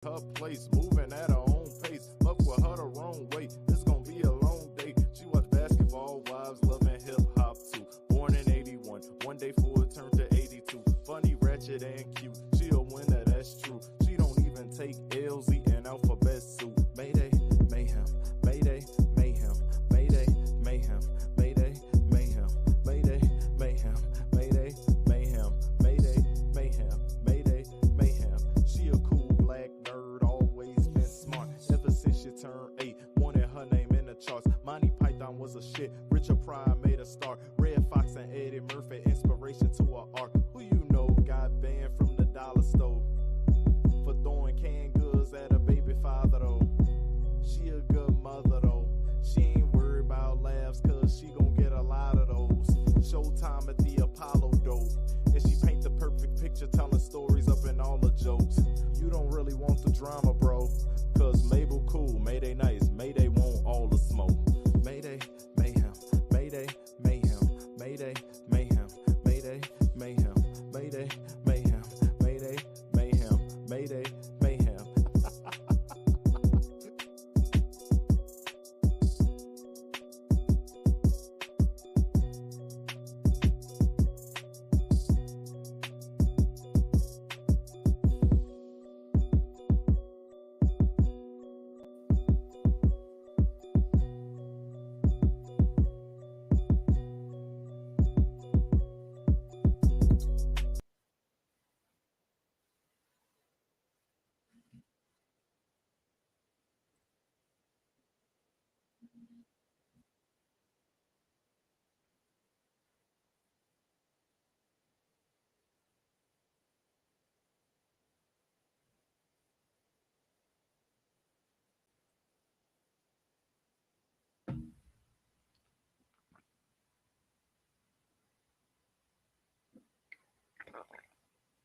Her place, moving at her own pace. Fuck with her the wrong way. It's gonna be a long day. She watch Basketball Wives, loving hip hop too. Born in 81, one day forward turned to 82. Funny, ratchet, and cute. She a winner, that's true. She don't even take L's, eating alphabet soup. Mayday, mayhem, mayday, mayhem, mayday, mayhem, mayday, mayhem, mayday, mayhem, mayday, mayhem, mayday, mayhem, mayday, mayhem. She a cool black nerd, always been smart. Ever since she turned 8, wanted her name in the charts. Monty Python was a shit, Richard Pryor made a start. Red Fox and Eddie Murphy, inspiration to her art. Who you know got banned from the dollar store for throwing canned goods at a baby father though. She a good mother though. She ain't worried about laughs cause she gon' get a lot of those. Showtime at the Apollo dope. And she paint the perfect picture telling stories up in all the jokes. You don't really want the drama, bro. Cause Mabel cool, Mayday nice, Mayday want all the smoke. Mayday, mayhem, Mayday, mayhem, Mayday, mayhem, Mayday, mayhem, Mayday, mayhem, Mayday, mayhem, Mayday, mayhem.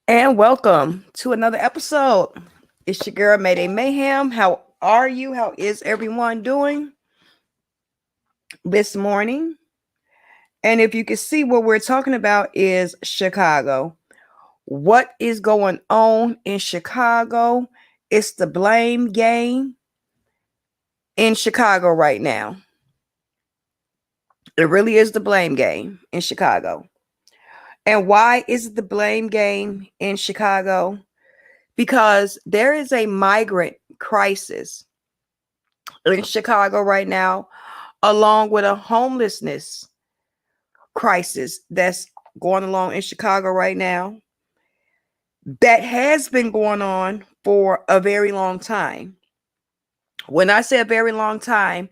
And welcome to another episode. It's your girl Mayday Mayhem. How are you? How is everyone doing this morning? And if you can see, what we're talking about is Chicago. What is going on in Chicago? It's the blame game in Chicago right now. It really is the blame game in Chicago. And why is it the blame game in Chicago? Because there is a migrant crisis in Chicago right now, along with a homelessness crisis that's going along in Chicago right now, that has been going on for a very long time. When I say a very long time,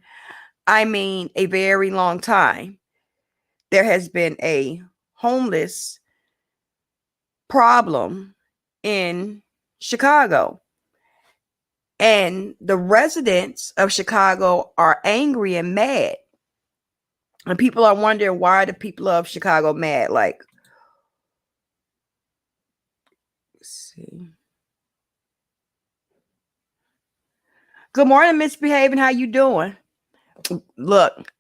I mean a very long time. There has been a homeless problem in Chicago, and the residents of Chicago are angry and mad, and people are wondering, why are the people of Chicago mad? Like, let's see. Good morning, Misbehaving. How you doing? Look,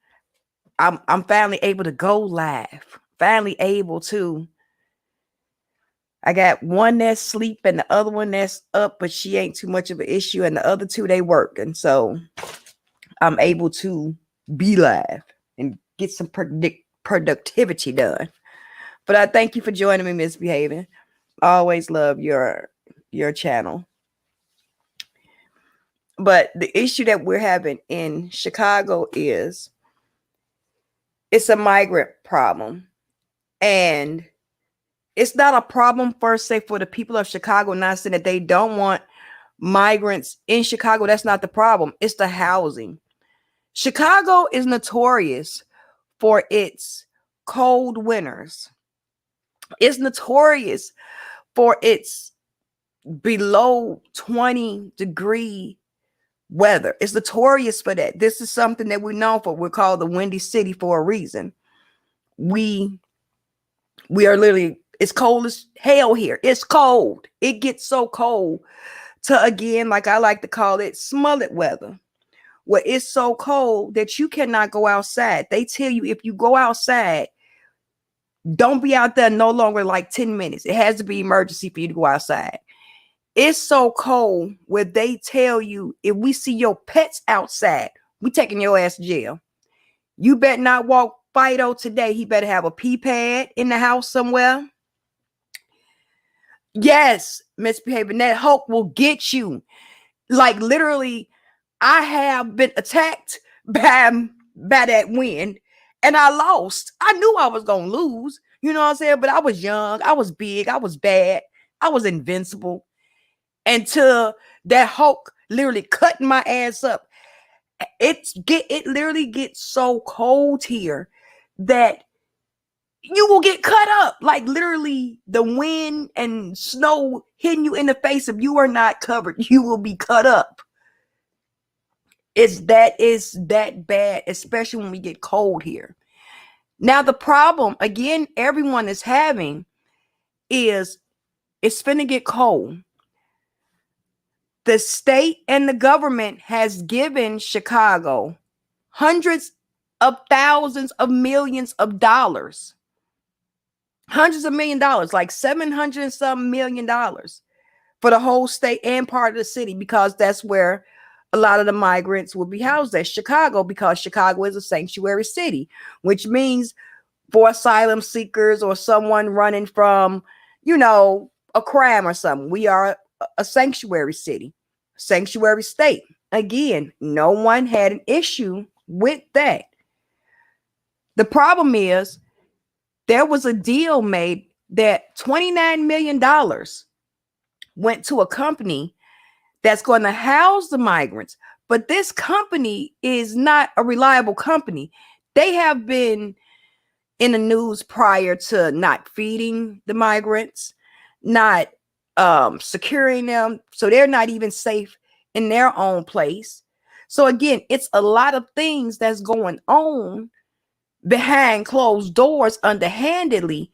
I'm finally able to go live. Finally able to. I got one that's asleep and the other one that's up, but she ain't too much of an issue. And the other two, they work. And so I'm able to be live and get some productivity done. But I thank you for joining me, Misbehaving. I always love your channel. But the issue that we're having in Chicago is it's a migrant problem. And it's not a problem per se for the people of Chicago, not saying that they don't want migrants in Chicago. That's not the problem. It's the housing. Chicago is notorious for its cold winters. It's notorious for its below 20-degree weather. It's notorious for that. This is something that we're known for. We're called the Windy City for a reason. We are literally, it's cold as hell here. It's cold. It gets so cold to, again, like I like to call it, smullet weather, where it's so cold that you cannot go outside. They tell you if you go outside, don't be out there no longer like 10 minutes. It has to be emergency for you to go outside. It's so cold where they tell you if we see your pets outside, we taking your ass to jail. You better not walk Fido today. He better have a pee pad in the house somewhere. Yes, misbehaving. That Hulk will get you. Like literally, I have been attacked by that wind, and I lost. I knew I was gonna lose. You know what I'm saying? But I was young. I was big. I was bad. I was invincible. Until that Hulk literally cut my ass up. It literally gets so cold here that you will get cut up. Like literally the wind and snow hitting you in the face. If you are not covered, you will be cut up. Is that bad, especially when we get cold here. Now the problem again everyone is having is it's finna get cold. The state and the government has given Chicago hundreds of thousands of millions of dollars. Hundreds of $1,000,000, like 700 and some $1,000,000 for the whole state and part of the city, because that's where a lot of the migrants will be housed at, Chicago, because Chicago is a sanctuary city, which means for asylum seekers or someone running from, a crime or something, we are a sanctuary city, sanctuary state. Again, no one had an issue with that. The problem is there was a deal made that $29 million went to a company that's going to house the migrants. But this company is not a reliable company. They have been in the news prior to not feeding the migrants, not securing them. So they're not even safe in their own place. So again, it's a lot of things that's going on behind closed doors underhandedly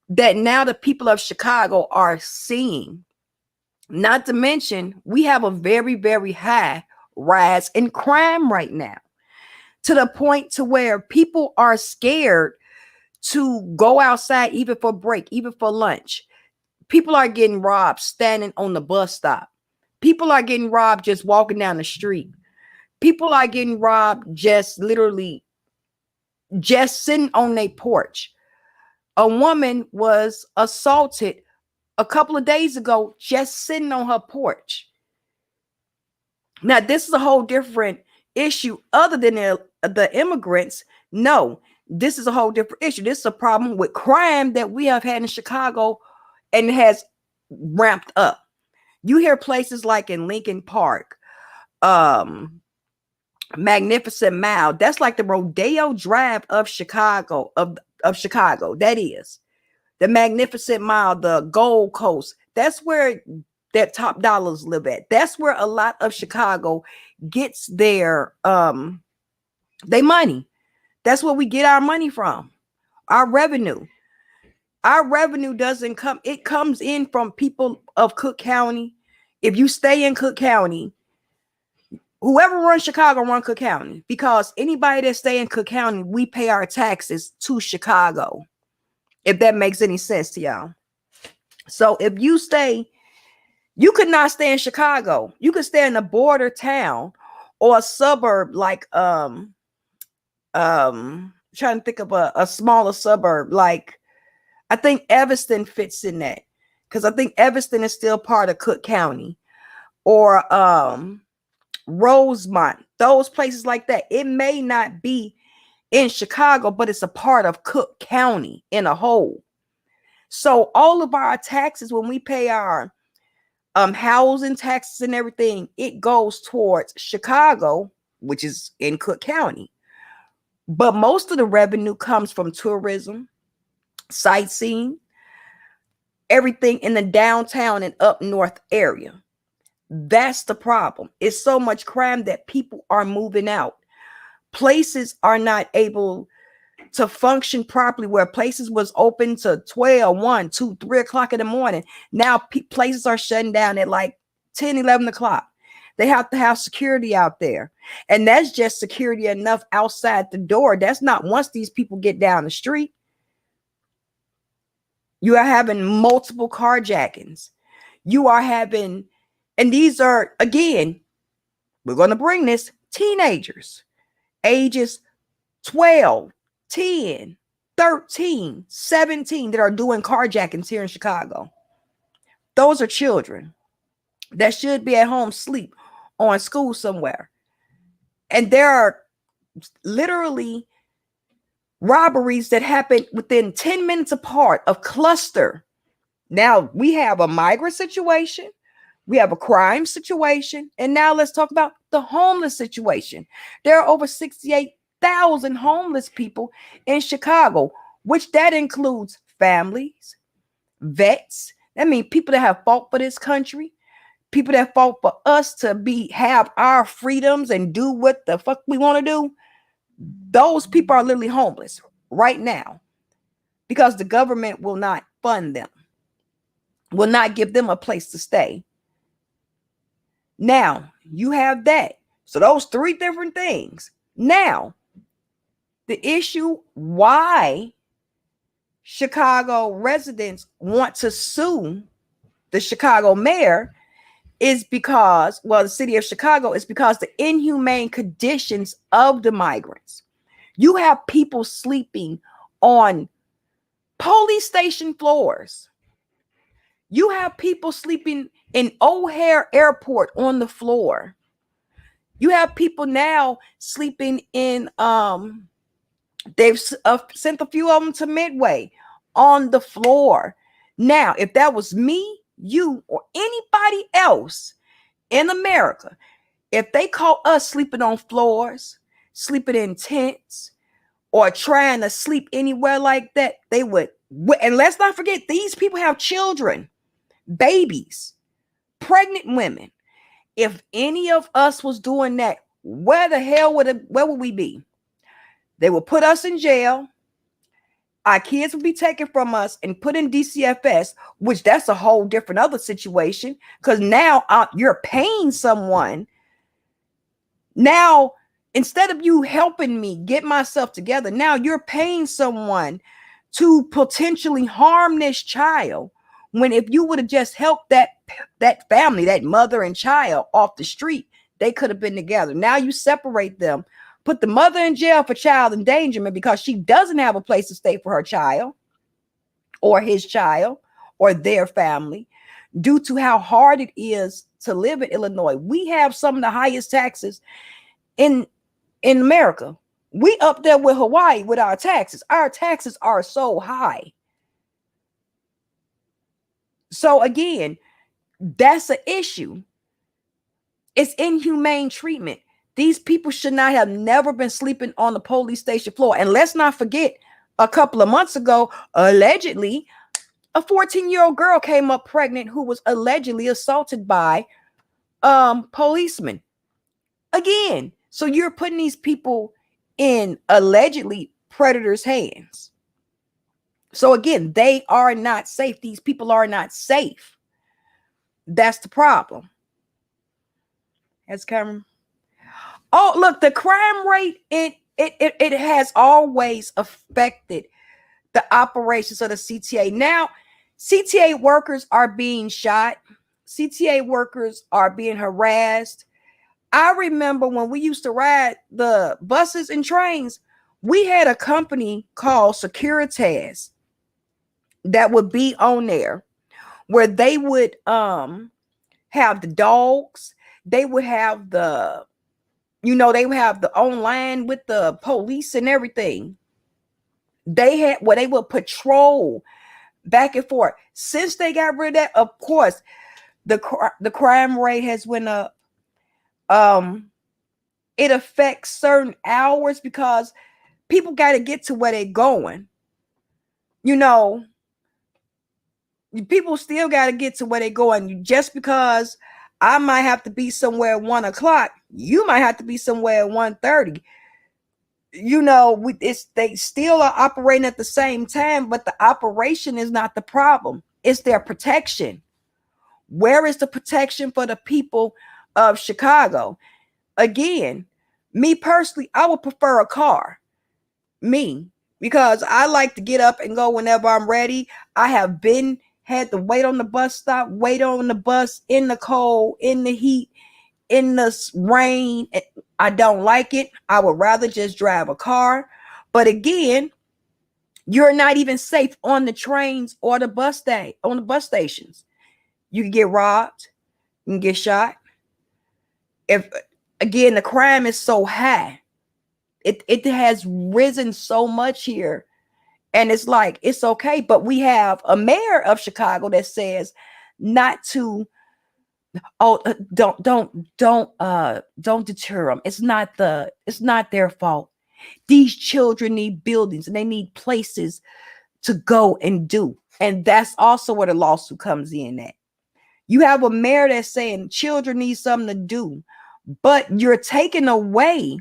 that now the people of Chicago are seeing. Not to mention, we have a very, very high rise in crime right now, to the point to where people are scared to go outside, even for break, even for lunch. People are getting robbed standing on the bus stop. People are getting robbed just walking down the street. People are getting robbed just literally just sitting on their porch. A woman was assaulted a couple of days ago just sitting on her porch. Now, this is a whole different issue other than the immigrants. No, this is a whole different issue. This is a problem with crime that we have had in Chicago and has ramped up. You hear places like in Lincoln Park, Magnificent Mile. That's like the Rodeo Drive of Chicago, of Chicago. That is the Magnificent Mile, the Gold Coast. That's where that top dollars live at. That's where a lot of Chicago gets their money. That's where we get our money from. Our revenue. Our revenue doesn't come, it comes in from people of Cook County. If you stay in Cook County, whoever runs Chicago run Cook County, because anybody that stay in Cook County, we pay our taxes to Chicago. If that makes any sense to y'all. So if you stay, you could not stay in Chicago. You could stay in a border town or a suburb like trying to think of a smaller suburb, like I think Evanston fits in that, because I think Evanston is still part of Cook County, or Rosemont, those places like that. It may not be in Chicago, but it's a part of Cook County in a whole. So all of our taxes, when we pay our housing taxes and everything, it goes towards Chicago, which is in Cook County. But most of the revenue comes from tourism, sightseeing, everything in the downtown and up north area. That's the problem. It's so much crime that people are moving out. Places are not able to function properly, where places was open to 12, 1, 2, 3 o'clock in the morning. Now places are shutting down at like 10, 11 o'clock. They have to have security out there. And that's just security enough outside the door. That's not once these people get down the street. You are having multiple carjackings. You are having, and these are, again, we're going to bring this, teenagers, ages 12, 10, 13, 17 that are doing carjackings here in Chicago. Those are children that should be at home sleep on school somewhere. And there are literally robberies that happen within 10 minutes apart of cluster. Now we have a migrant situation, we have a crime situation, and now let's talk about the homeless situation. There are over 68,000 homeless people in Chicago, which that includes families, vets. That means people that have fought for this country, people that fought for us to have our freedoms and do what the fuck we want to do. Those people are literally homeless right now because the government will not fund them, will not give them a place to stay. Now you have that. So those three different things. Now, the issue why Chicago residents want to sue the Chicago mayor is because, well, the city of Chicago is because the inhumane conditions of the migrants. You have people sleeping on police station floors. You have people sleeping in O'Hare Airport on the floor. You have people now sleeping in, they've sent a few of them to Midway on the floor. Now, if that was me, you, or anybody else in America, if they caught us sleeping on floors, sleeping in tents, or trying to sleep anywhere like that, they would. And let's not forget, these people have children, babies, pregnant women. If any of us was doing that, where the hell where would we be? They would put us in jail. Our kids would be taken from us and put in DCFS, which that's a whole different other situation, because now you're paying someone. Now, instead of you helping me get myself together, now you're paying someone to potentially harm this child. When if you would have just helped that family, that mother and child off the street, they could have been together. Now you separate them, put the mother in jail for child endangerment because she doesn't have a place to stay for her child or his child or their family due to how hard it is to live in Illinois. We have some of the highest taxes in America. We up there with Hawaii with our taxes. Our taxes are so high. So again, that's an issue. It's inhumane treatment. These people should not have never been sleeping on the police station floor. And let's not forget, a couple of months ago, allegedly, a 14-year-old girl came up pregnant who was allegedly assaulted by policemen. Again, so you're putting these people in allegedly predators' hands. So again, they are not safe. These people are not safe. That's the problem. That's Cameron. Oh, look, the crime rate, it has always affected the operations of the CTA. Now, CTA workers are being shot. CTA workers are being harassed. I remember when we used to ride the buses and trains, we had a company called Securitas that would be on there where they would have the dogs. They would have they would have the online with the police and everything. They would patrol back and forth. Since they got rid of that, of course, the crime rate has went up. It affects certain hours because people got to get to where they're going. People still got to get to where they're going. Just because I might have to be somewhere at 1 o'clock, you might have to be somewhere at 1:30. They still are operating at the same time, but the operation is not the problem. It's their protection. Where is the protection for the people of Chicago? Again, me personally, I would prefer a car. Me, because I like to get up and go whenever I'm ready. I have been had to wait on the bus stop, wait on the bus in the cold, in the heat, in the rain. I don't like it. I would rather just drive a car. But again, you're not even safe on the trains or the on the bus stations. You can get robbed, you can get shot. If again the crime is so high, it has risen so much here. And it's like it's okay, but we have a mayor of Chicago that says not to don't deter them. It's not their fault. These children need buildings and they need places to go and do. And that's also where the lawsuit comes in at. You have a mayor that's saying children need something to do, but you're taking away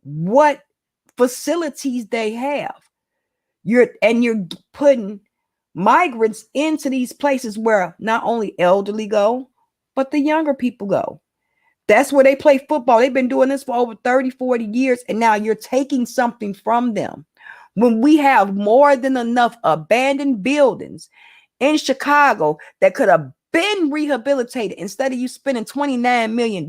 what facilities they have. You're putting migrants into these places where not only elderly go, but the younger people go. That's where they play football. They've been doing this for over 30, 40 years, and now you're taking something from them. When we have more than enough abandoned buildings in Chicago that could have been rehabilitated instead of you spending $29 million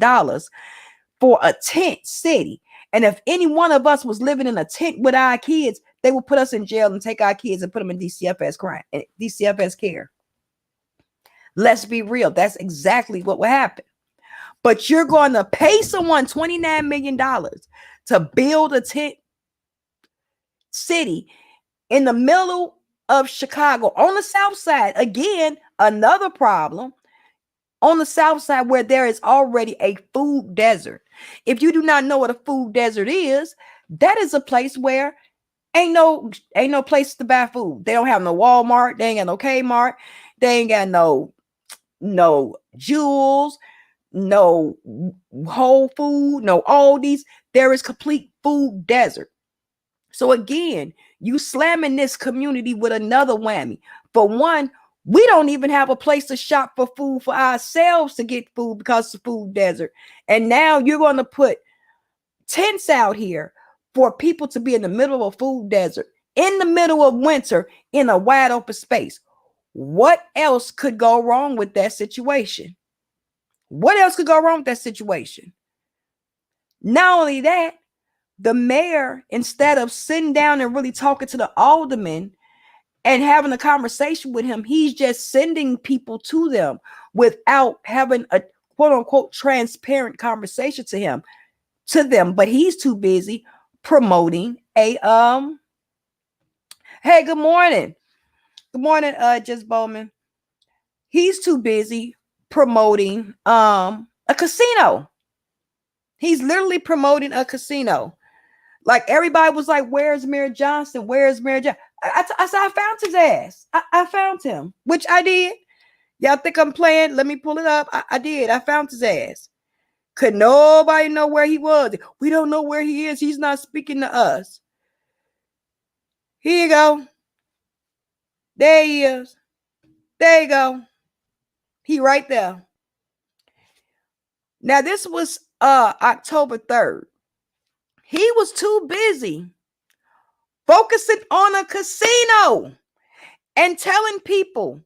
for a tent city. And if any one of us was living in a tent with our kids, they would put us in jail and take our kids and put them in DCFS care. Let's be real. That's exactly what would happen. But you're going to pay someone $29 million to build a tent city in the middle of Chicago on the south side. Again, another problem on the south side where there is already a food desert. If you do not know what a food desert is, that is a place where ain't no place to buy food. They don't have no Walmart. They ain't got no Kmart. They ain't got no Jewels, no Whole Food, no Aldi's. There is complete food desert. So again, you slamming this community with another whammy. For one, we don't even have a place to shop for food for ourselves to get food because it's a food desert. And now you're going to put tents out here for people to be in the middle of a food desert, in the middle of winter, in a wide open space. What else could go wrong with that situation? What else could go wrong with that situation? Not only that, the mayor, instead of sitting down and really talking to the alderman and having a conversation with him, he's just sending people to them without having a quote unquote transparent conversation to them. But he's too busy promoting a hey, good morning. Good morning, Just Bowman. He's too busy promoting a casino. He's literally promoting a casino. Like everybody was like, where's Mayor Johnson? Where's Mayor Johnson? I said, I found his ass. I found him, which I did. Y'all think I'm playing? Let me pull it up. I did. I found his ass. Could nobody know where he was? We don't know where he is. He's not speaking to us. Here you go. There he is. There you go. He right there. Now, this was October 3rd. He was too busy focusing on a casino and telling people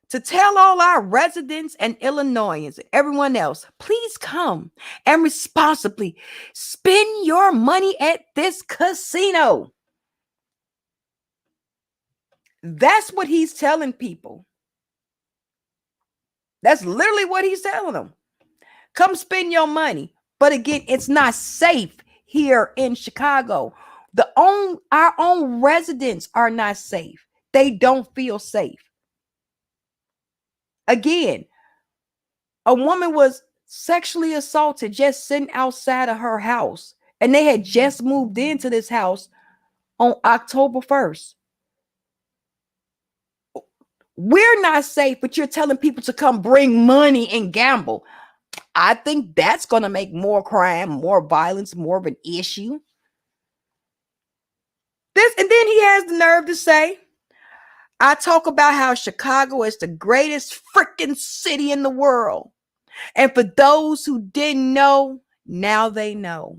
to tell all our residents and Illinoisans and everyone else, please come and responsibly spend your money at this casino. That's what he's telling people. That's literally what he's telling them. Come spend your money. But again, it's not safe here in Chicago. Our own residents are not safe. They don't feel safe. Again, a woman was sexually assaulted just sitting outside of her house. And they had just moved into this house on October 1st. We're not safe, but you're telling people to come bring money and gamble. I think that's going to make more crime, more violence, more of an issue. And then he has the nerve to say, I talk about how Chicago is the greatest freaking city in the world. And for those who didn't know, now they know.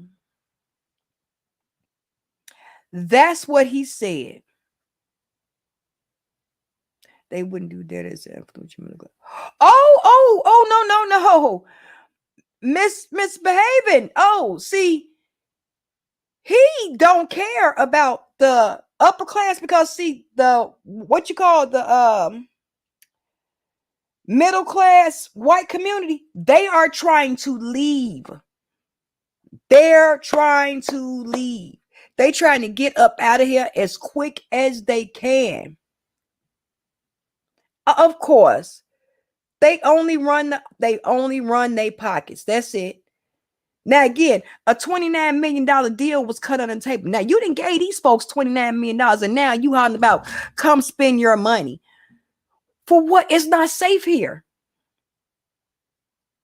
That's what he said. They wouldn't do that as an influential middle class. Oh, no. Misbehaving. Oh, see, he don't care about the upper class because see the what you call the middle class white community, they are trying to leave. They're trying to leave. They trying to get up out of here as quick as they can. Of course, they only run their pockets. That's it. Now again, a $29 million deal was cut on the table. Now you didn't give these folks $29 million, and now you hollering about come spend your money. For what? It's not safe here.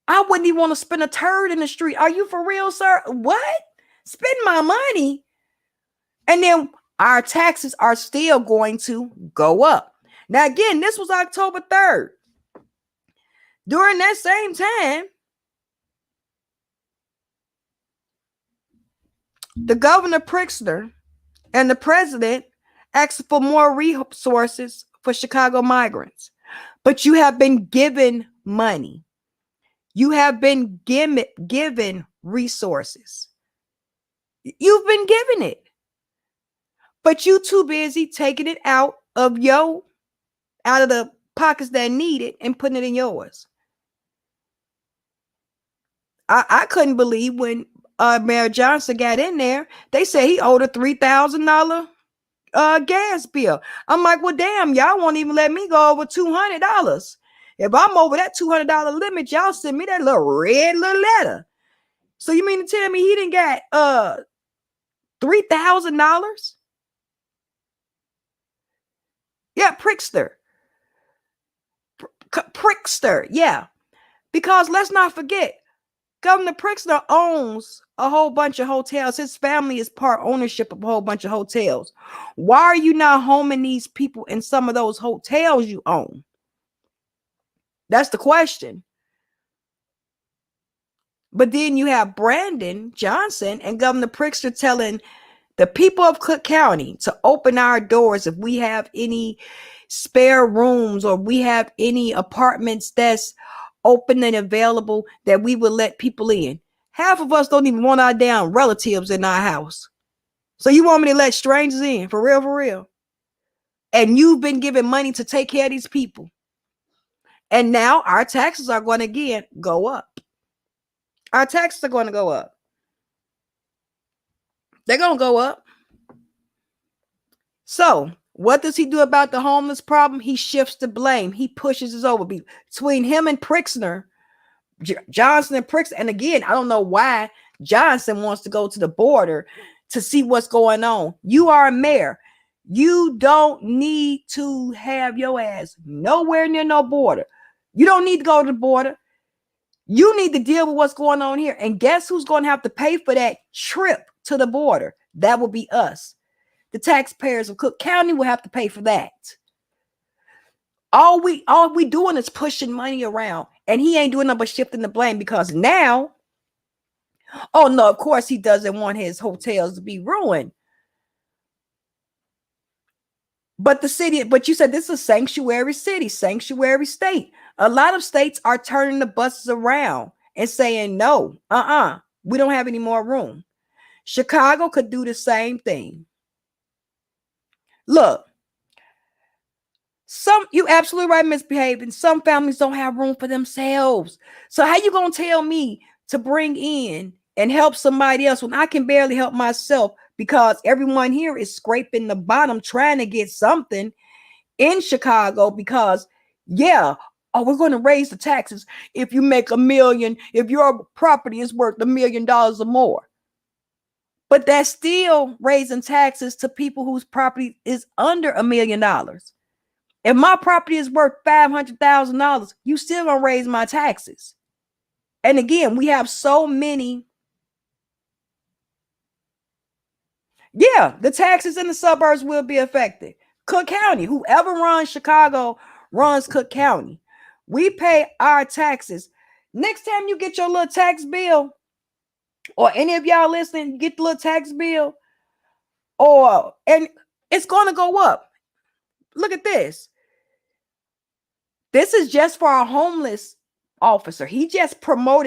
I wouldn't even want to spend a turd in the street. Are you for real, sir? What? Spend my money. And then our taxes are still going to go up. Now, again, this was October 3rd. During that same time, the governor Pritzker and the president asked for more resources for Chicago migrants. But you have been given money. You have been given resources. You've been given it. But you too busy taking it out of the pockets that need it and putting it in yours. I couldn't believe when Mayor Johnson got in there, they said he owed a $3,000 gas bill. I'm like, well, damn, y'all won't even let me go over $200. If I'm over that $200 limit, y'all send me that little red little letter. So you mean to tell me he didn't got $3,000? Yeah, Pritzker. Pritzker, yeah. Because let's not forget, Governor Pritzker owns a whole bunch of hotels. His family is part ownership of a whole bunch of hotels. Why are you not homing these people in some of those hotels you own? That's the question. But then you have Brandon Johnson and Governor Pritzker telling the people of Cook County to open our doors if we have any spare rooms or we have any apartments that's open and available that we would let people in. Half of us don't even want our damn relatives in our house. So you want me to let strangers in? For real, for real. And you've been given money to take care of these people. And now our taxes are going to again go up. Our taxes are going to go up. They're going to go up. So what does he do about the homeless problem? He shifts the blame. He pushes it over between him and Pritzker, Johnson and Pritzker. And again, I don't know why Johnson wants to go to the border to see what's going on. You are a mayor. You don't need to have your ass nowhere near no border. You don't need to go to the border. You need to deal with what's going on here. And guess who's going to have to pay for that trip to the border? That will be us. The taxpayers of Cook County will have to pay for that. All we doing is pushing money around, and he ain't doing nothing but shifting the blame because now, oh no, of course he doesn't want his hotels to be ruined. But you said this is a sanctuary city, sanctuary state. A lot of states are turning the buses around and saying, no, we don't have any more room. Chicago could do the same thing. Look, you absolutely right, misbehaving. Some families don't have room for themselves. So how you gonna tell me to bring in and help somebody else when I can barely help myself because everyone here is scraping the bottom trying to get something in Chicago because, we're going to raise the taxes if you make $1 million, if your property is worth $1 million or more. But that's still raising taxes to people whose property is under $1 million. If my property is worth $500,000, you still gonna raise my taxes. And again, we have so many. Yeah, the taxes in the suburbs will be affected. Cook County, whoever runs Chicago runs Cook County. We pay our taxes. Next time you get your little tax bill, or any of y'all listening, get the little tax bill, and it's going to go up. Look at this. This is just for our homeless officer. He just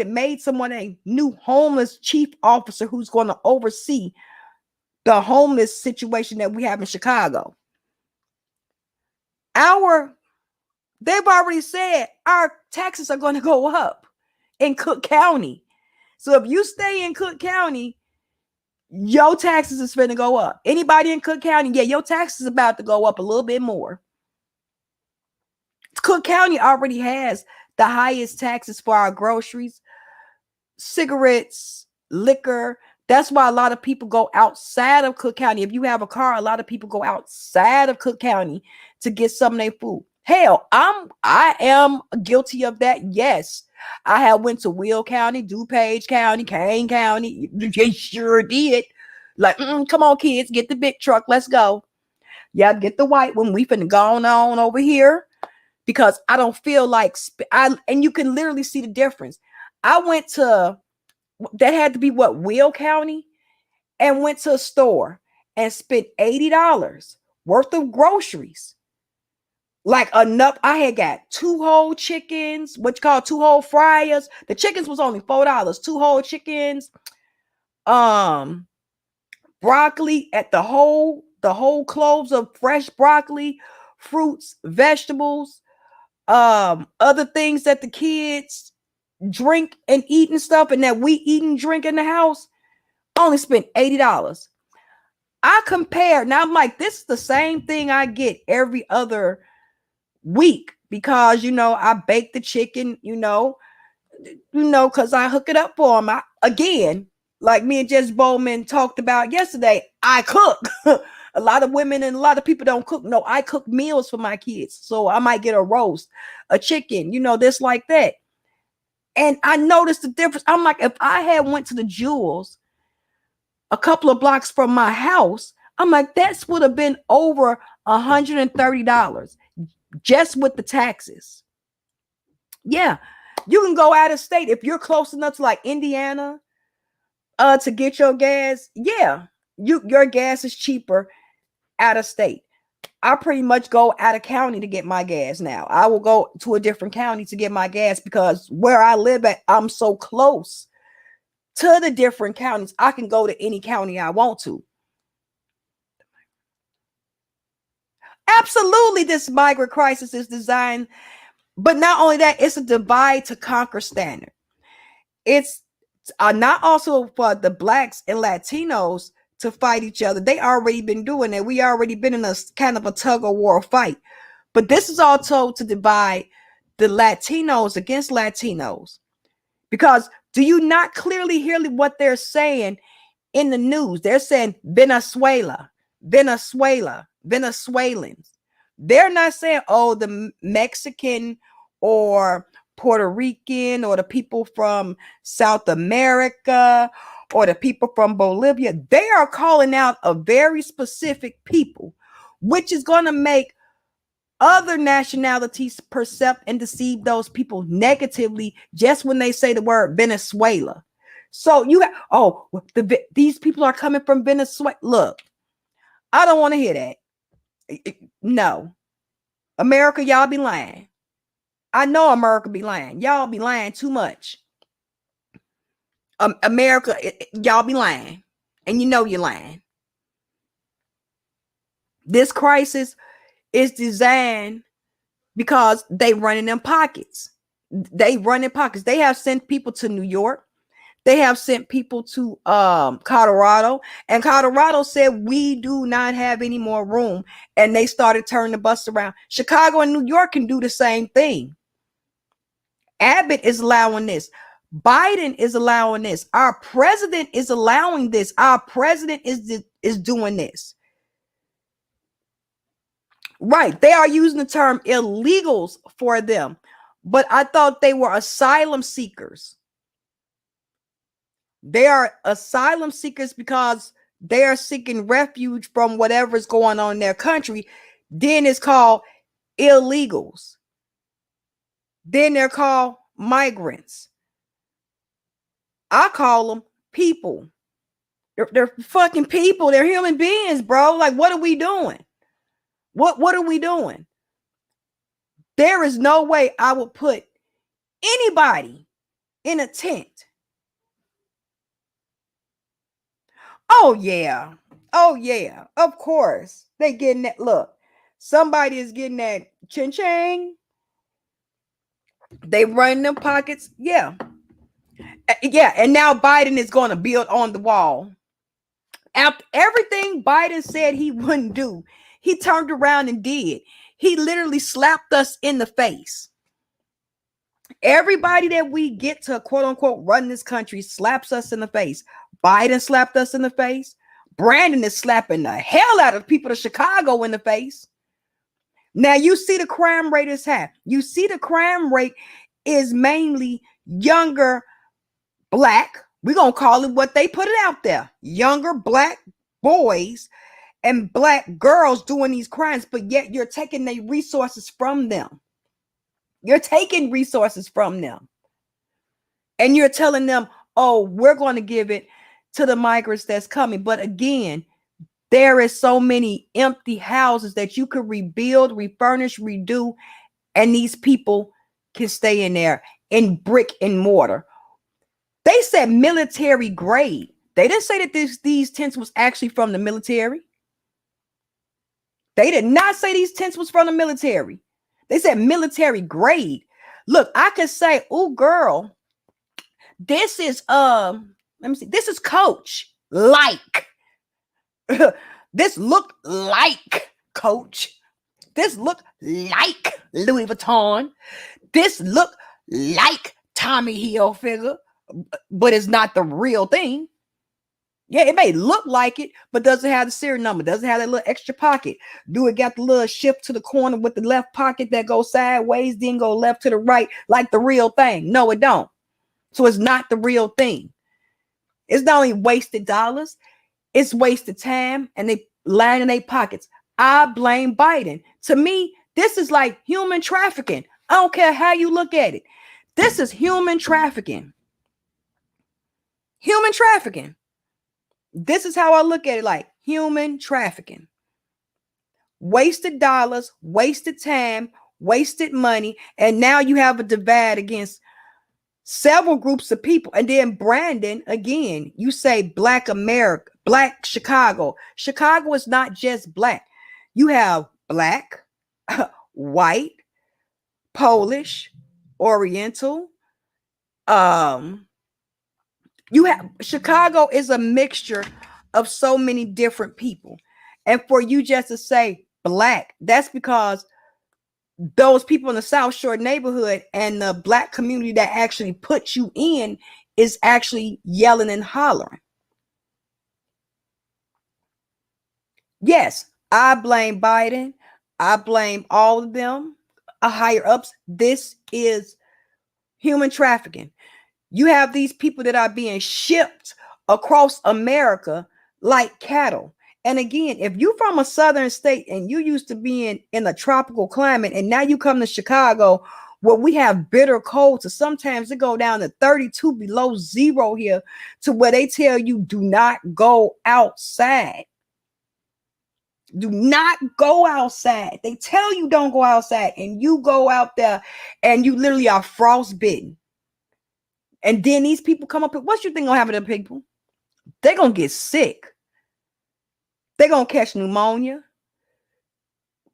made someone a new homeless chief officer who's going to oversee the homeless situation that we have in Chicago. They've already said our taxes are going to go up in Cook County. So if you stay in Cook County, your taxes is going to go up. Anybody in Cook County, yeah, your taxes is about to go up a little bit more. Cook County already has the highest taxes for our groceries, cigarettes, liquor. That's why a lot of people go outside of Cook County. If you have a car, a lot of people go outside of Cook County to get some of their food. Hell, I am guilty of that. Yes, I have went to Will County, DuPage County, Kane County. You sure did. Like, come on, kids, get the big truck. Let's go. Yeah, get the white one. We finna go on over here because I don't feel like and you can literally see the difference. I went to that had to be what, Will County, and went to a store and spent $80 worth of groceries. Like enough. I had got 2 whole chickens, what you call 2 whole fryers. The chickens was only $4. 2 whole chickens, broccoli at the whole cloves of fresh broccoli, fruits, vegetables, other things that the kids drink and eat and stuff, and that we eat and drink in the house. Only spent $80. I compared. Now I'm like, this is the same thing I get every other week because I bake the chicken, because I hook it up for them. Again, like me and Jess Bowman talked about yesterday, I cook. A lot of women and a lot of people don't cook. No, I cook meals for my kids. So I might get a roast, a chicken, this like that. And I noticed the difference. I'm like, if I had went to the Jewels a couple of blocks from my house, I'm like, that would have been over $130 just with the taxes. Yeah, you can go out of state if you're close enough to like Indiana to get your gas. Yeah, your gas is cheaper out of state. I pretty much go out of county to get my gas now. I will go to a different county to get my gas because where I live at, I'm so close to the different counties. I can go to any county I want to. Absolutely, this migrant crisis is designed, but not only that, it's a divide to conquer standard. It's not also for the blacks and Latinos to fight each other. They already been doing it. We already been in a kind of a tug of war fight. But this is also to divide the Latinos against Latinos. Because do you not clearly hear what they're saying in the news? They're saying Venezuela, Venezuelans. They're not saying, oh, the Mexican or Puerto Rican or the people from South America or the people from Bolivia. They are calling out a very specific people, which is going to make other nationalities perceive and deceive those people negatively just when they say the word Venezuela. So these people are coming from Venezuela. Look, I don't want to hear that. No. America, y'all be lying. I know America be lying. Y'all be lying too much. America, y'all be lying. And you're lying. This crisis is designed because they run in them pockets. They run in pockets. They have sent people to New York. They have sent people to Colorado. And Colorado said, we do not have any more room. And they started turning the bus around. Chicago and New York can do the same thing. Abbott is allowing this. Biden is allowing this. Our president is allowing this. Our president is doing this. Right. They are using the term illegals for them. But I thought they were asylum seekers. They are asylum seekers because they are seeking refuge from whatever's going on in their country. Then it's called illegals. Then they're called migrants. I call them people. They're fucking people. They're human beings, bro. Like, what are we doing? What are we doing? There is no way I would put anybody in a tent. Oh yeah. Oh yeah. Of course. They getting that look. Somebody is getting that ching ching. They run them pockets. Yeah. Yeah. And now Biden is going to build on the wall. After everything Biden said he wouldn't do, he turned around and did. He literally slapped us in the face. Everybody that we get to quote unquote run this country slaps us in the face. Biden slapped us in the face. Brandon is slapping the hell out of people of Chicago in the face. Now you see the crime rate is high. You see the crime rate is mainly younger black. We're going to call it what they put it out there. Younger black boys and black girls doing these crimes, but yet you're taking their resources from them. You're taking resources from them. And you're telling them, oh, we're going to give it to the migrants that's coming. But again, there is so many empty houses that you could rebuild, refurnish, redo, and these people can stay in there in brick and mortar. They said military grade. They didn't say that these tents was actually from the military. They did not say these tents was from the military. They said military grade. Look, I could say, oh girl, this is let me see, this is Coach. Like this look like Coach. This look like Louis Vuitton. This look like Tommy Hilfiger, but it's not the real thing. Yeah, it may look like it, but doesn't have the serial number, doesn't have that little extra pocket. Do it got the little shift to the corner with the left pocket that goes sideways, then go left to the right like the real thing? No, it don't. So it's not the real thing. It's not only wasted dollars, it's wasted time, and they line in their pockets. I blame Biden. To me, this is like human trafficking. I don't care how you look at it. This is human trafficking. Human trafficking. This is how I look at it, like human trafficking. Wasted dollars, wasted time, wasted money, and now you have a divide against several groups of people. And then Brandon, again, you say Black America, Black Chicago. Chicago is not just Black. You have Black, white, Polish, Oriental. You have Chicago is a mixture of so many different people. And for you just to say Black, that's because those people in the South Shore neighborhood and the Black community that actually put you in is actually yelling and hollering. Yes, I blame Biden. I blame all of them, higher ups. This is human trafficking. You have these people that are being shipped across America like cattle. And again, if you're from a southern state and you used to be in a tropical climate, and now you come to Chicago where we have bitter cold, so sometimes it go down to 32 below zero here, to where they tell you do not go outside. Do not go outside. They tell you don't go outside, and you go out there and you literally are frostbitten. And then these people come up with, what you think gonna happen to people? They're gonna get sick. They're gonna catch pneumonia.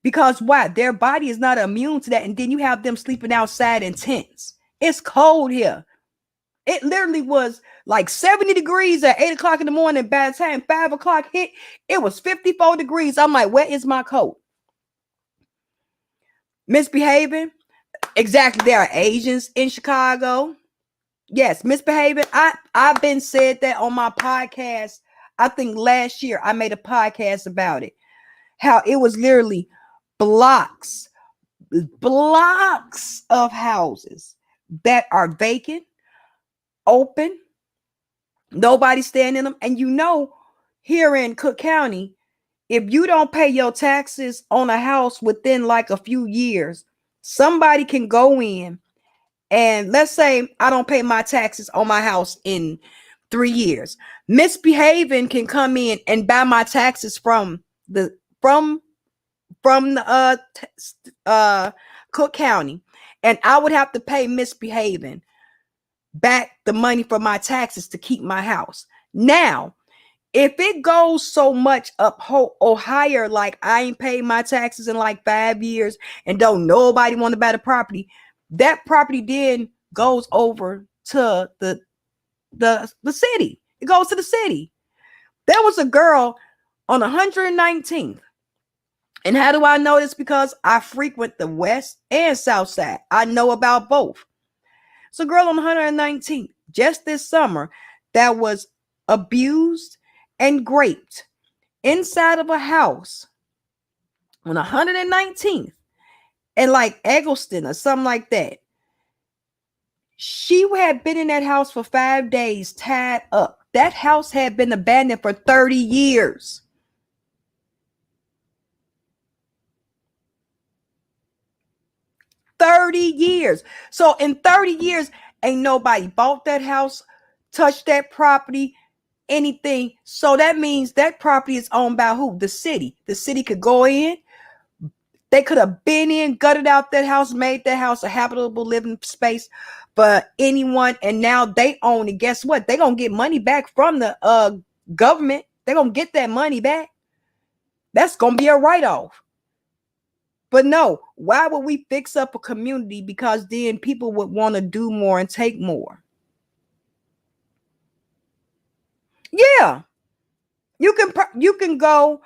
Because why? Their body is not immune to that. And then you have them sleeping outside in tents. It's cold here. It literally was like 70 degrees at 8 o'clock in the morning. By the time 5 o'clock hit, it was 54 degrees. I'm like, where is my coat? Misbehaving. Exactly. There are Asians in Chicago. Yes, misbehaving. I've been said that on my podcast. I think last year I made a podcast about it. How it was literally blocks of houses that are vacant, open, nobody staying in them. And you know, here in Cook County, if you don't pay your taxes on a house within like a few years, somebody can go in. And let's say I don't pay my taxes on my house in 3 years. Misbehaving can come in and buy my taxes from the Cook County, and I would have to pay misbehaving back the money for my taxes to keep my house. Now, if it goes so much up or higher, like I ain't paid my taxes in like 5 years and don't nobody want to buy the property, that property then goes over to the city. It goes to the city. There was a girl on 119th. And how do I know this? Because I frequent the west and south side. I know about both. So girl on 119th just this summer that was abused and raped inside of a house on 119th and like Eggleston or something like that. She had been in that house for 5 days tied up. That house had been abandoned for 30 years. 30 years. So in 30 years, ain't nobody bought that house, touched that property, anything. So that means that property is owned by who? The city. The city could go in. They could have been in, gutted out that house, made that house a habitable living space for anyone. And now they own it. Guess what? They're going to get money back from the government. They're going to get that money back. That's going to be a write-off. But no, why would we fix up a community? Because then people would want to do more and take more. Yeah, you can go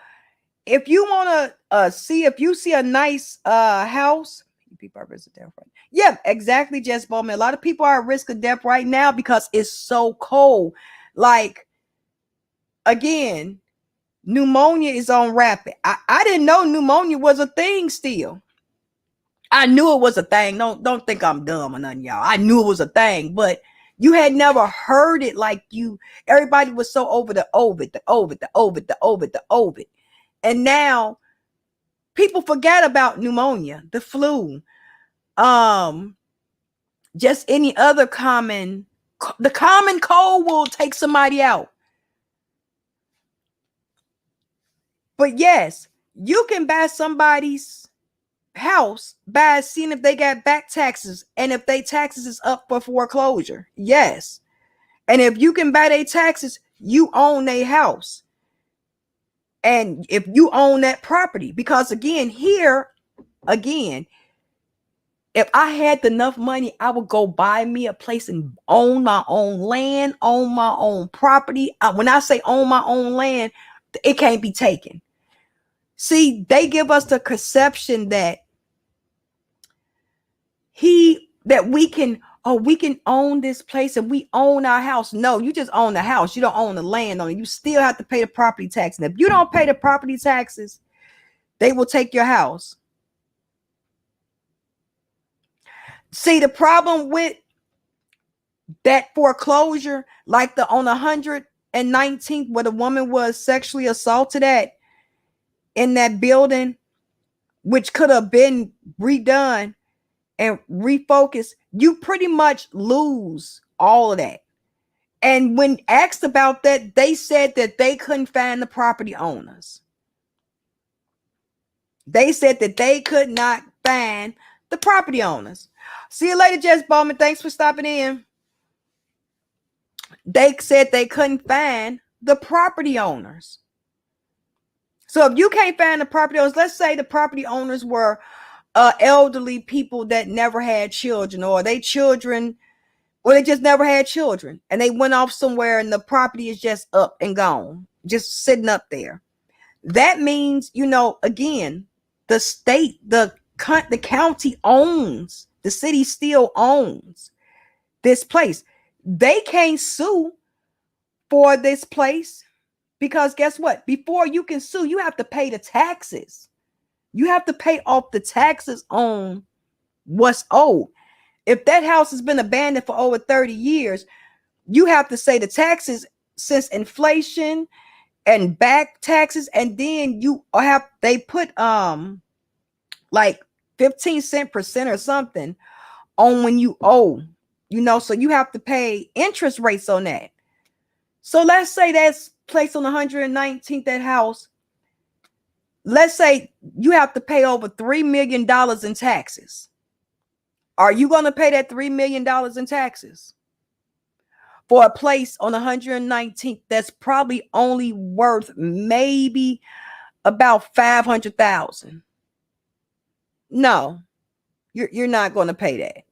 if you want to see if you see a nice house. People are at risk of death, right? Yeah, exactly, Jess Bowman. A lot of people are at risk of death right now because it's so cold. Like again, pneumonia is on rapid. I didn't know pneumonia was a thing still. I knew it was a thing. Don't think I'm dumb or nothing, y'all. I knew it was a thing, but you had never heard it like you. Everybody was so over the COVID. And now people forget about pneumonia, the flu, just any other the common cold will take somebody out. But yes, you can buy somebody's house by seeing if they got back taxes and if they taxes is up for foreclosure. Yes. And if you can buy their taxes, you own their house. And if you own that property, because again, if I had enough money, I would go buy me a place and own my own land, own my own property. When I say own my own land, it can't be taken. See, they give us the conception that we can own this place and we own our house. No, you just own the house. You don't own the land on it. You still have to pay the property tax. And if you don't pay the property taxes, they will take your house. See, the problem with that foreclosure, like on 119th, where the woman was sexually assaulted in that building, which could have been redone and refocused, you pretty much lose all of that. And when asked about that, they said that they couldn't find the property owners. They said that they could not find the property owners. See you later, Jess Bowman. Thanks for stopping in. They said they couldn't find the property owners. So if you can't find the property owners, let's say the property owners were elderly people that never had children, or they just never had children, and they went off somewhere and the property is just up and gone, just sitting up there. That means, again, the state, the county owns, the city still owns this place. They can't sue for this place because guess what? Before you can sue, you have to pay the taxes. You have to pay off the taxes on what's owed. If that house has been abandoned for over 30 years, you have to say the taxes since inflation and back taxes, and then they put like 15% or something on when you owe, so you have to pay interest rates on that. So let's say that's placed on 119th, that house. Let's say you have to pay over $3 million in taxes. Are you going to pay that $3 million in taxes for a place on 119th that's probably only worth maybe about 500,000? No, you're not going to pay that.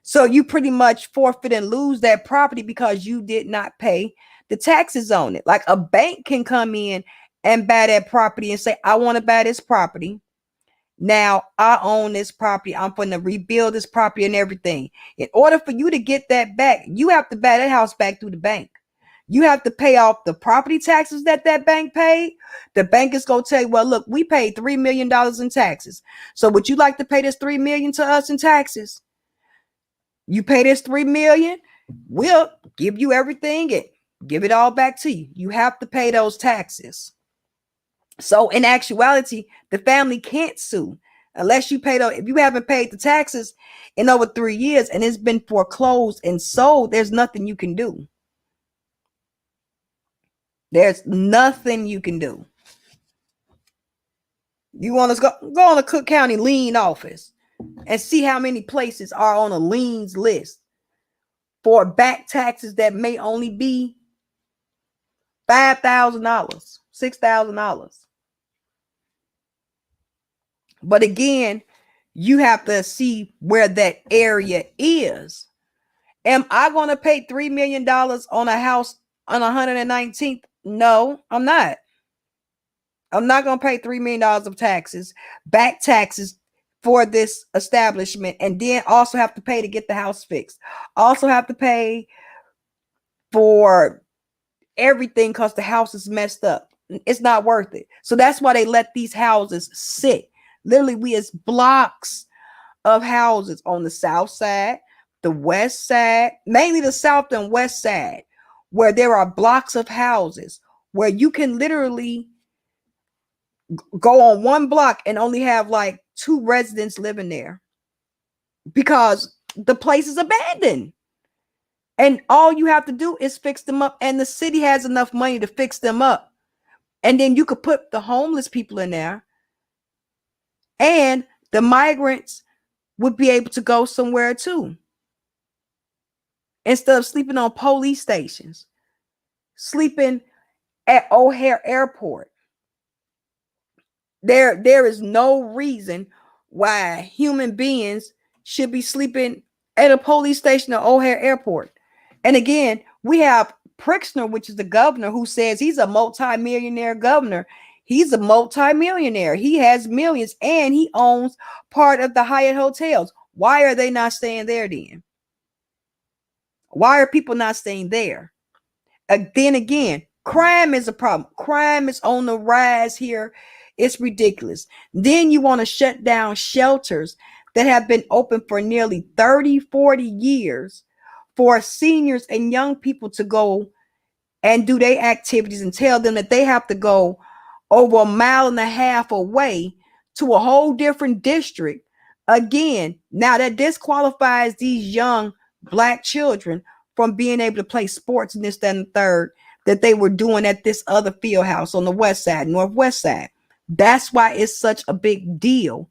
So you pretty much forfeit and lose that property because you did not pay the taxes on it. Like a bank can come in and buy that property and say, I want to buy this property. Now I own this property. I'm going to rebuild this property and everything. In order for you to get that back, you have to buy that house back through the bank. You have to pay off the property taxes that bank paid. The bank is going to tell you, well, look, we paid $3 million in taxes. So would you like to pay this $3 million to us in taxes? You pay this $3 million, we'll give you everything and give it all back to you. You have to pay those taxes. So in actuality, the family can't sue unless you pay if you haven't paid the taxes in over 3 years and it's been foreclosed and sold, there's nothing you can do. There's nothing you can do. You want to go on a Cook County lien office and see how many places are on a liens list for back taxes that may only be $5,000, $6,000. But again, you have to see where that area is. Am I going to pay $3 million on a house on 119th? No, I'm not. I'm not going to pay $3 million of taxes, back taxes for this establishment, and then also have to pay to get the house fixed. Also have to pay for everything because the house is messed up. It's not worth it. So that's why they let these houses sit. Literally, we has blocks of houses on the south side, the west side, mainly the south and west side, where there are blocks of houses where you can literally go on one block and only have like 2 residents living there because the place is abandoned. And all you have to do is fix them up, and the city has enough money to fix them up. And then you could put the homeless people in there, and the migrants would be able to go somewhere too. Instead of sleeping on police stations, sleeping at O'Hare Airport. There is no reason why human beings should be sleeping at a police station at O'Hare Airport. And again, we have Pritzker, which is the governor, who says he's a multi-millionaire governor. He's a multi-millionaire. He has millions and he owns part of the Hyatt hotels. Why are they not staying there then? Why are people not staying there? Then again, crime is a problem. Crime is on the rise here. It's ridiculous. Then you want to shut down shelters that have been open for nearly 30, 40 years for seniors and young people to go and do their activities, and tell them that they have to go over 1.5 miles away to a whole different district. Again, now that disqualifies these young Black children from being able to play sports and this, that, and the third that they were doing at this other field house on the west side, northwest side. That's why it's such a big deal.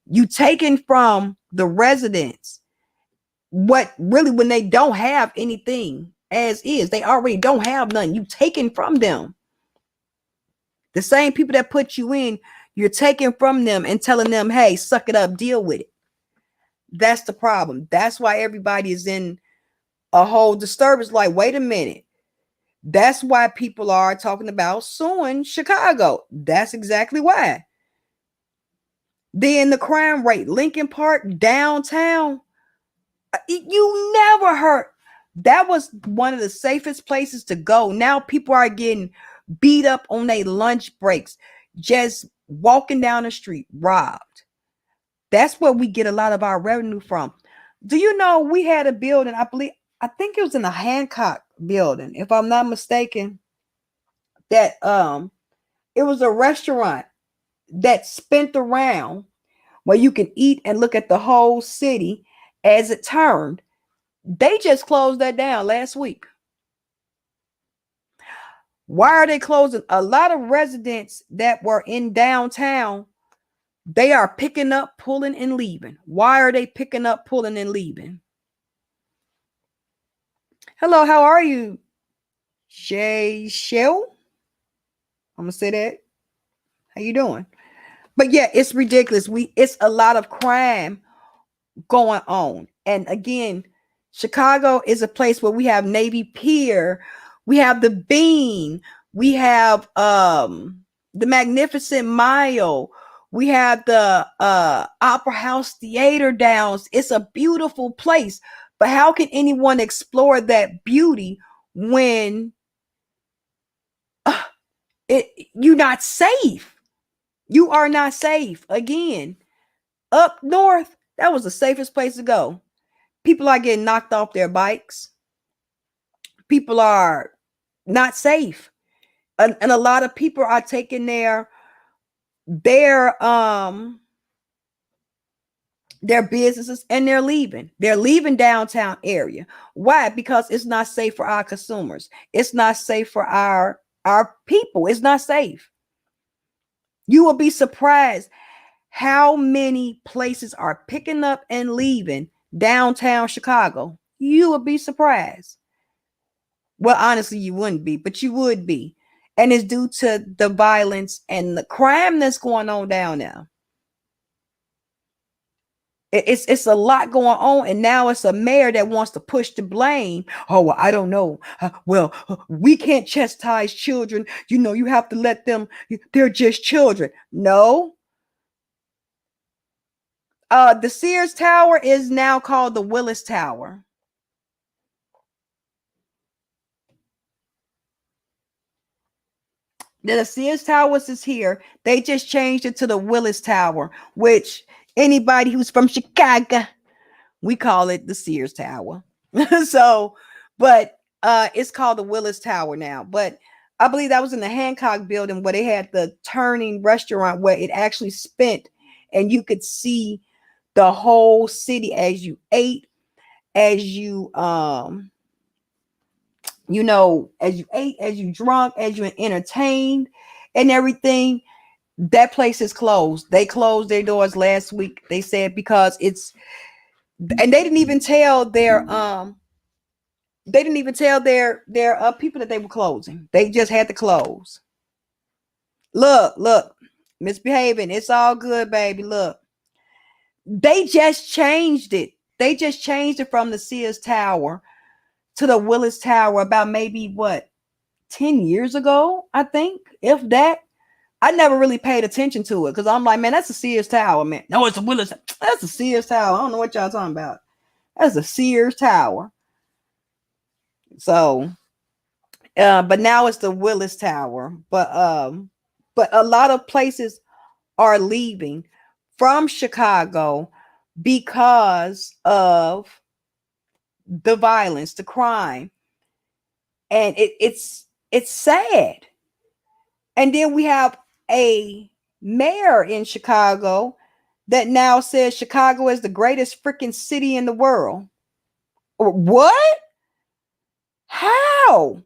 You taking from the residents what really, when they don't have anything as is, they already don't have nothing. You taking from them. The same people that put you in, you're taking from them and telling them, hey, suck it up, deal with it. That's the problem. That's why everybody is in a whole disturbance. Like, wait a minute. That's why people are talking about suing Chicago. That's exactly why. Then the crime rate, Lincoln Park, downtown, you never heard. That was one of the safest places to go. Now people are getting beat up on their lunch breaks, just walking down the street, robbed. That's where we get a lot of our revenue from. Do you know we had a building, I think it was in the Hancock building, if I'm not mistaken, that it was a restaurant that spent around where you can eat and look at the whole city as it turned. They just closed that down last week. Why are they closing? A lot of residents that were in downtown They are picking up, pulling, and leaving. Why are they picking up, pulling, and leaving? Hello, how are you, Shay Shell? I'm gonna say that. How you doing? But yeah, it's ridiculous. It's a lot of crime going on. And again, Chicago is a place where we have Navy Pier, we have the Bean, we have the Magnificent Mile, we have the Opera House Theater Downs. It's a beautiful place. But how can anyone explore that beauty when you're not safe? You are not safe. Again, up north, that was the safest place to go. People are getting knocked off their bikes. People are not safe. And a lot of people are taking their businesses and they're leaving. They're leaving downtown area. Why? Because it's not safe for our consumers. It's not safe for our people. It's not safe. You will be surprised how many places are picking up and leaving downtown Chicago. You will be surprised. Well, honestly, you wouldn't be, but you would be. And it's due to the violence and the crime that's going on down there. It's a lot going on, and now it's a mayor that wants to push the blame. Oh, well, I don't know. We can't chastise children. You have to let them. They're just children. No. The Sears Tower is now called the Willis Tower. The Sears Towers is here. They just changed it to the Willis Tower, which anybody who's from Chicago, we call it the Sears Tower. So, but it's called the Willis Tower now. But I believe that was in the Hancock building where they had the turning restaurant where it actually spent and you could see the whole city as you ate, as you as you ate, as you drunk, as you entertained and everything. That place is closed. They closed their doors last week. They said because and they didn't even tell their people that they were closing. They just had to close. Look, misbehaving. It's all good, baby. Look, they just changed it. They just changed it from the Sears Tower to the Willis Tower about maybe 10 years ago, I think, if that. I never really paid attention to it because I'm like, man, that's a Sears Tower, man. No, it's a Willis. That's a Sears Tower. I don't know what y'all talking about. That's a Sears Tower. So, but now it's the Willis Tower. But a lot of places are leaving from Chicago because of the violence, the crime, and it's sad. And then we have a mayor in Chicago that now says Chicago is the greatest freaking city in the world. What? How?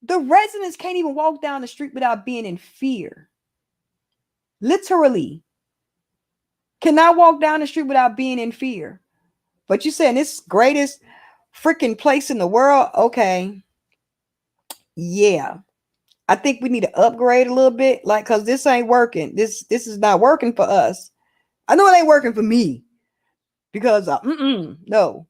The residents can't even walk down the street without being in fear. Literally. Cannot walk down the street without being in fear. But you saying this greatest freaking place in the world? Okay. Yeah. I think we need to upgrade a little bit, because this ain't working. This is not working for us. I know it ain't working for me because no.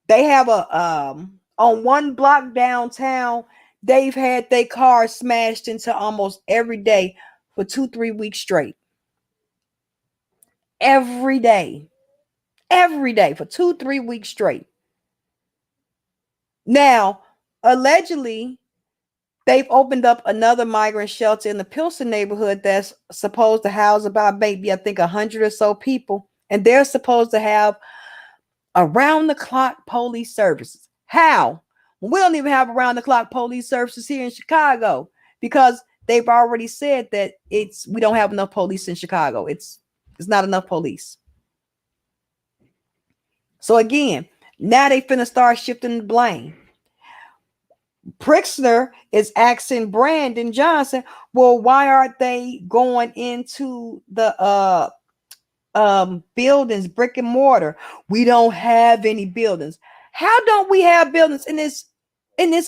They have on one block downtown, they've had their cars smashed into almost every day for 2-3 weeks straight. Every day for 2-3 weeks straight. Now, allegedly, they've opened up another migrant shelter in the Pilsen neighborhood that's supposed to house about maybe, I think, 100 or so people. And they're supposed to have around-the-clock police services. How? We don't even have around-the-clock police services here in Chicago because they've already said that we don't have enough police in Chicago. It's not enough police. So again, now they finna start shifting the blame. Pritzker is asking Brandon Johnson, well, why aren't they going into the buildings, brick and mortar? We don't have any buildings. How don't we have buildings in this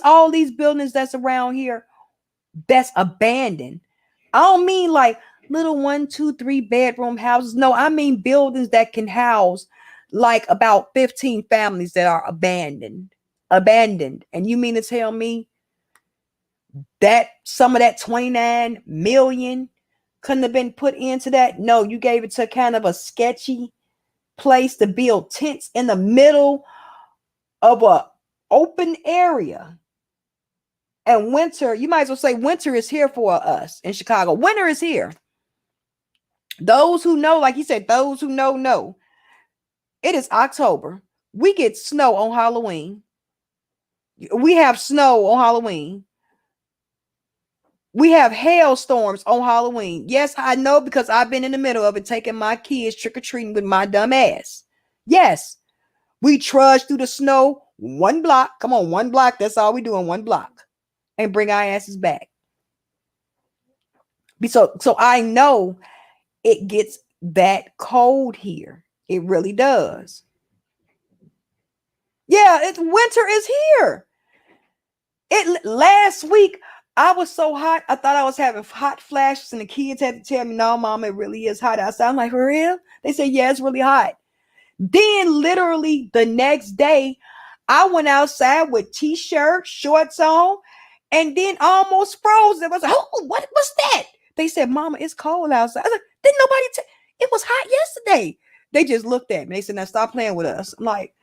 all these buildings that's around here that's abandoned? I don't mean like little 1, 2, 3 bedroom houses. No, I mean buildings that can house like about 15 families that are abandoned. And you mean to tell me that some of that 29 million couldn't have been put into that? No, you gave it to kind of a sketchy place to build tents in the middle of a open area. And winter, you might as well say winter is here for us in Chicago. Winter is here. Those who know, like he said, those who know. It is October. We get snow on Halloween. We have snow on Halloween. We have hailstorms on Halloween. Yes, I know, because I've been in the middle of it, taking my kids trick-or-treating with my dumb ass. Yes, we trudge through the snow 1 block. Come on, 1 block. That's all we do in 1 block. And bring our asses back. So I know it gets that cold here. It really does. Yeah, it's winter is here. It last week I was so hot. I thought I was having hot flashes, and the kids had to tell me, "No, mom, it really is hot outside." I'm like, "For real?" They said, "Yeah, it's really hot." Then literally the next day, I went outside with t-shirts, shorts on, and then almost froze. It was like, "Oh, what's that?" They said, "Mama, it's cold outside." I was like, "Didn't nobody it was hot yesterday." They just looked at me. They said, "Now stop playing with us." I'm like,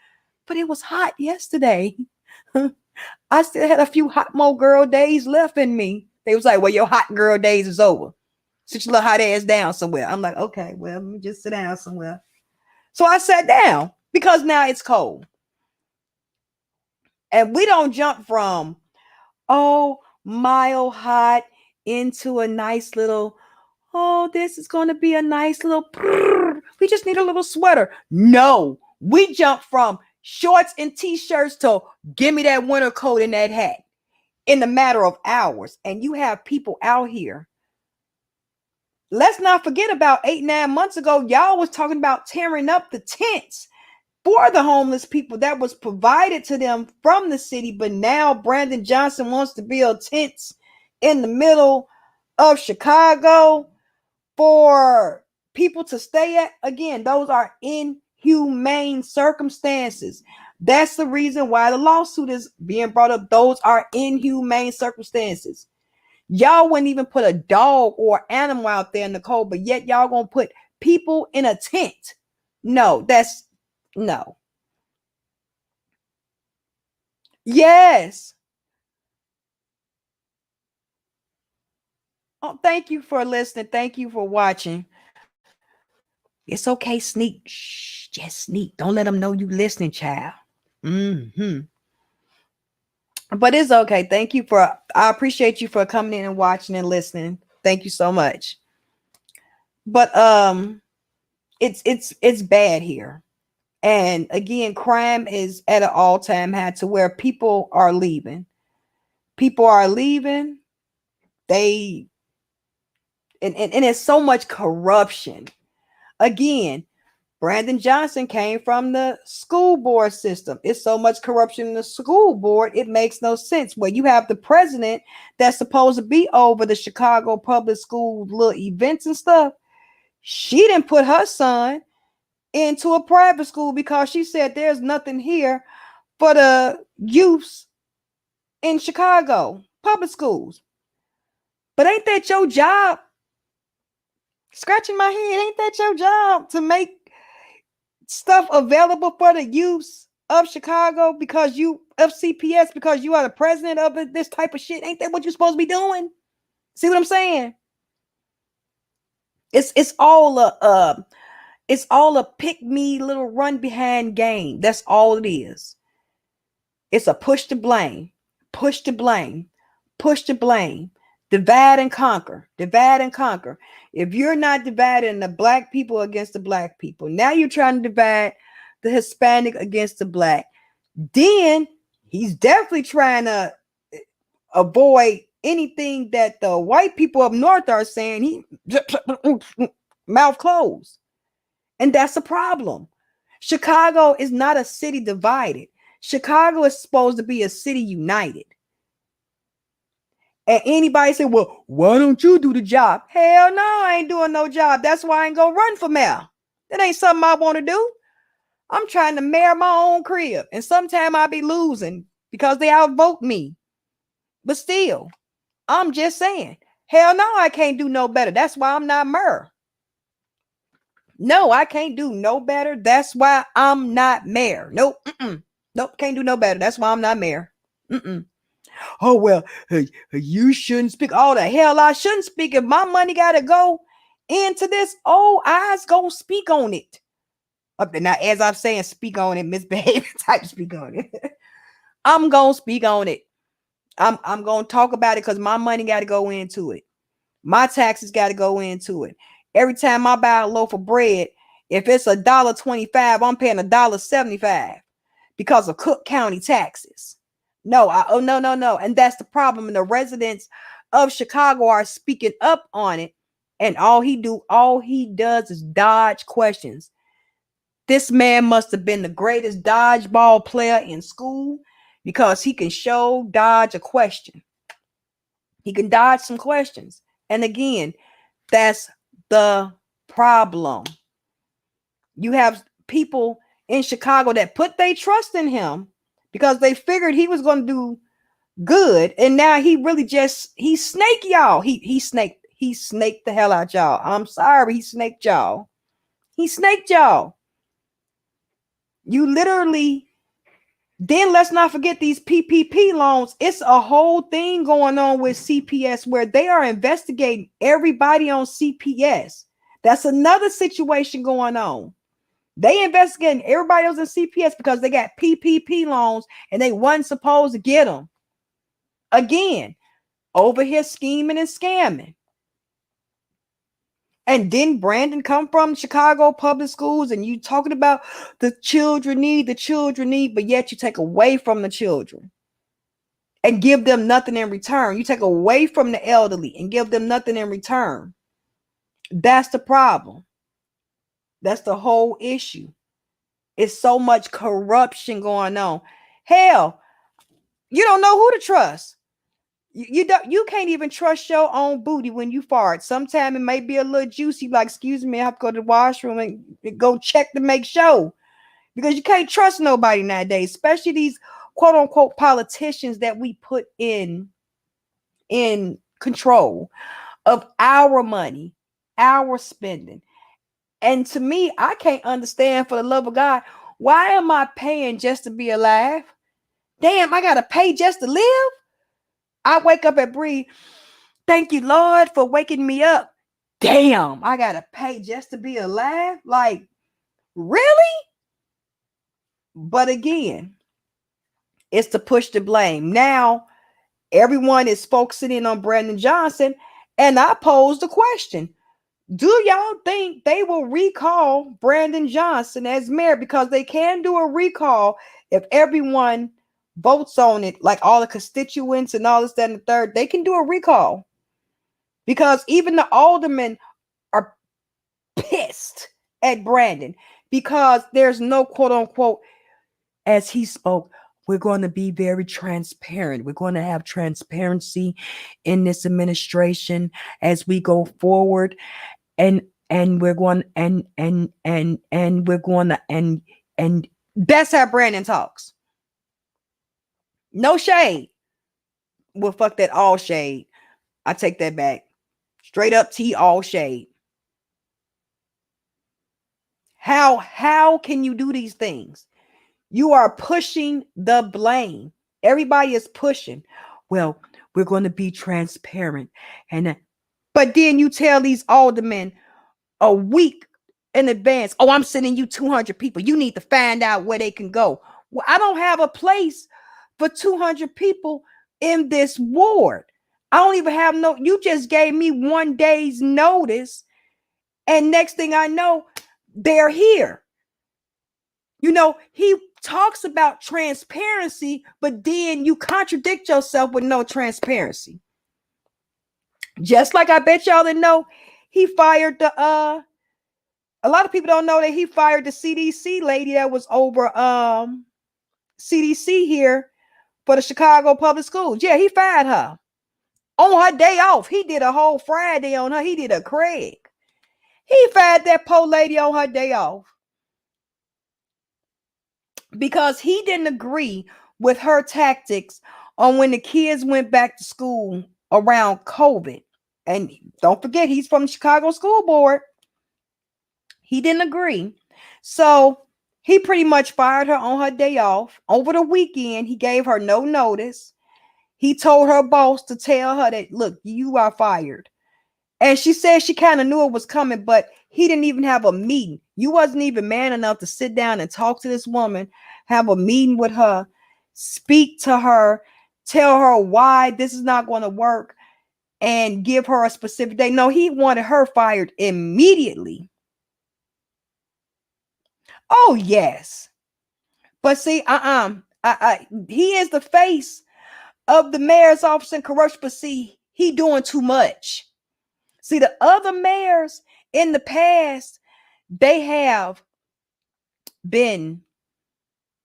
"But it was hot yesterday." I still had a few hot mo girl days left in me. They was like, "Well, your hot girl days is over. Sit your little hot ass down somewhere." I'm like, "Okay, well, let me just sit down somewhere." So I sat down because now it's cold. And we don't jump from, oh, mile hot into a nice little, oh, this is going to be a nice little, we just need a little sweater. No, we jump from shorts and t-shirts to give me that winter coat and that hat in a matter of hours. And you have people out here. Let's not forget about 8, 9 months ago, y'all was talking about tearing up the tents for the homeless people that was provided to them from the city. But now Brandon Johnson wants to build tents in the middle of Chicago for people to stay at. Again, those are inhumane circumstances. That's the reason why the lawsuit is being brought up. Those are inhumane circumstances. Y'all wouldn't even put a dog or animal out there in the cold, but yet y'all gonna put people in a tent. No, that's no. Yes. Oh, thank you for listening. Thank you for watching. It's okay, sneak. Shh, just sneak. Don't let them know you listening, child. But it's okay. Thank you I appreciate you for coming in and watching and listening. Thank you so much. But it's bad here. And again, crime is at an all-time high to where people are leaving. People are leaving. And it's so much corruption. Again, Brandon Johnson came from the school board system. It's so much corruption in the school board, it makes no sense. Where you have the president that's supposed to be over the Chicago public school little events and stuff. She didn't put her son into a private school because she said there's nothing here for the youths in Chicago public schools. But ain't that your job? Scratching my head, ain't that your job to make stuff available for the youth of Chicago because you of CPS, because you are the president of this type of shit? Ain't that what you're supposed to be doing? See what I'm saying? It's all a pick me little run behind game. That's all it is. It's a push to blame, push to blame, push to blame. Divide and conquer. Divide and conquer. If you're not dividing the black people against the black people, now you're trying to divide the Hispanic against the black. Then he's definitely trying to avoid anything that the white people up north are saying. He mouth closed. And that's a problem. Chicago is not a city divided. Chicago is supposed to be a city united. And anybody say, well, why don't you do the job? Hell no, I ain't doing no job. That's why I ain't gonna run for mayor. That ain't something I want to do. I'm trying to mayor my own crib. And sometimes I'll be losing because they outvote me. But still, I'm just saying, hell no, I can't do no better. That's why I'm not mayor. No, I can't do no better. That's why I'm not mayor. Nope. Nope. Can't do no better. That's why I'm not mayor. Oh, well, you shouldn't speak. Oh, the hell I shouldn't speak. If my money got to go into this, oh, I's gonna speak on it. Up there. Now, as I'm saying, speak on it, misbehavior type speak on it. I'm gonna speak on it. I'm gonna talk about it because my money got to go into it. My taxes got to go into it. Every time I buy a loaf of bread, if it's $1.25, I'm paying $1.75 because of Cook County taxes. No. And that's the problem. And the residents of Chicago are speaking up on it. And all he does is dodge questions. This man must have been the greatest dodgeball player in school because he can dodge a question. He can dodge some questions. And again, that's the problem. You have people in Chicago that put their trust in him because they figured he was going to do good. And now he really he snaked y'all. He snaked the hell out y'all. I'm sorry. He snaked y'all. You literally, then let's not forget these PPP loans. It's a whole thing going on with CPS where they are investigating everybody on CPS. That's another situation going on. They investigating everybody else in CPS because they got PPP loans and they wasn't supposed to get them. Again, over here scheming and scamming. And then Brandon come from Chicago public schools and you talking about the children need, but yet you take away from the children and give them nothing in return. You take away from the elderly and give them nothing in return. That's the problem. That's the whole issue. It's so much corruption going on. Hell, you don't know who to trust. You can't even trust your own booty when you fart. Sometimes it may be a little juicy, like, excuse me, I have to go to the washroom and go check to make sure. Because you can't trust nobody nowadays, especially these quote unquote politicians that we put in control of our money, our spending. And to me, I can't understand, for the love of God, why am I paying just to be alive? Damn, I gotta pay just to live. I wake up and breathe. Thank you, Lord, for waking me up. Damn, I gotta pay just to be alive? Like, really? But again, it's to push the blame. Now, everyone is focusing in on Brandon Johnson, and I posed the question. Do y'all think they will recall Brandon Johnson as mayor? Because they can do a recall if everyone votes on it, like all the constituents and all this, that, and the third. They can do a recall because even the aldermen are pissed at Brandon because there's no quote unquote, as he spoke, we're going to be very transparent. We're going to have transparency in this administration as we go forward. And we're going and we're going to and that's how Brandon talks. No shade. Well, fuck that, all shade. I take that back. Straight up T, all shade. How can you do these things? You are pushing the blame. Everybody is pushing. Well, we're going to be transparent. But then you tell these aldermen a week in advance, oh, I'm sending you 200 people. You need to find out where they can go. Well, I don't have a place for 200 people in this ward. I don't even have you just gave me 1 day's notice. And next thing I know, they're here. You know, he talks about transparency, but then you contradict yourself with no transparency. Just like I bet y'all didn't know, he fired the a lot of people don't know that he fired the CDC lady that was over CDC here for the Chicago public schools. Yeah, he fired her on her day off. He did a whole Friday on her. He did a Craig. He fired that poor lady on her day off because he didn't agree with her tactics on when the kids went back to school around COVID. And don't forget, he's from the Chicago School Board. He didn't agree. So he pretty much fired her on her day off. Over the weekend, he gave her no notice. He told her boss to tell her that, look, you are fired. And she said she kind of knew it was coming, but he didn't even have a meeting. You wasn't even man enough to sit down and talk to this woman, have a meeting with her, speak to her, tell her why this is not going to work, and give her a specific day. No, he wanted her fired immediately. Oh, yes. But see, he is the face of the mayor's office in corruption, but see, he doing too much. See, the other mayors in the past, they have been,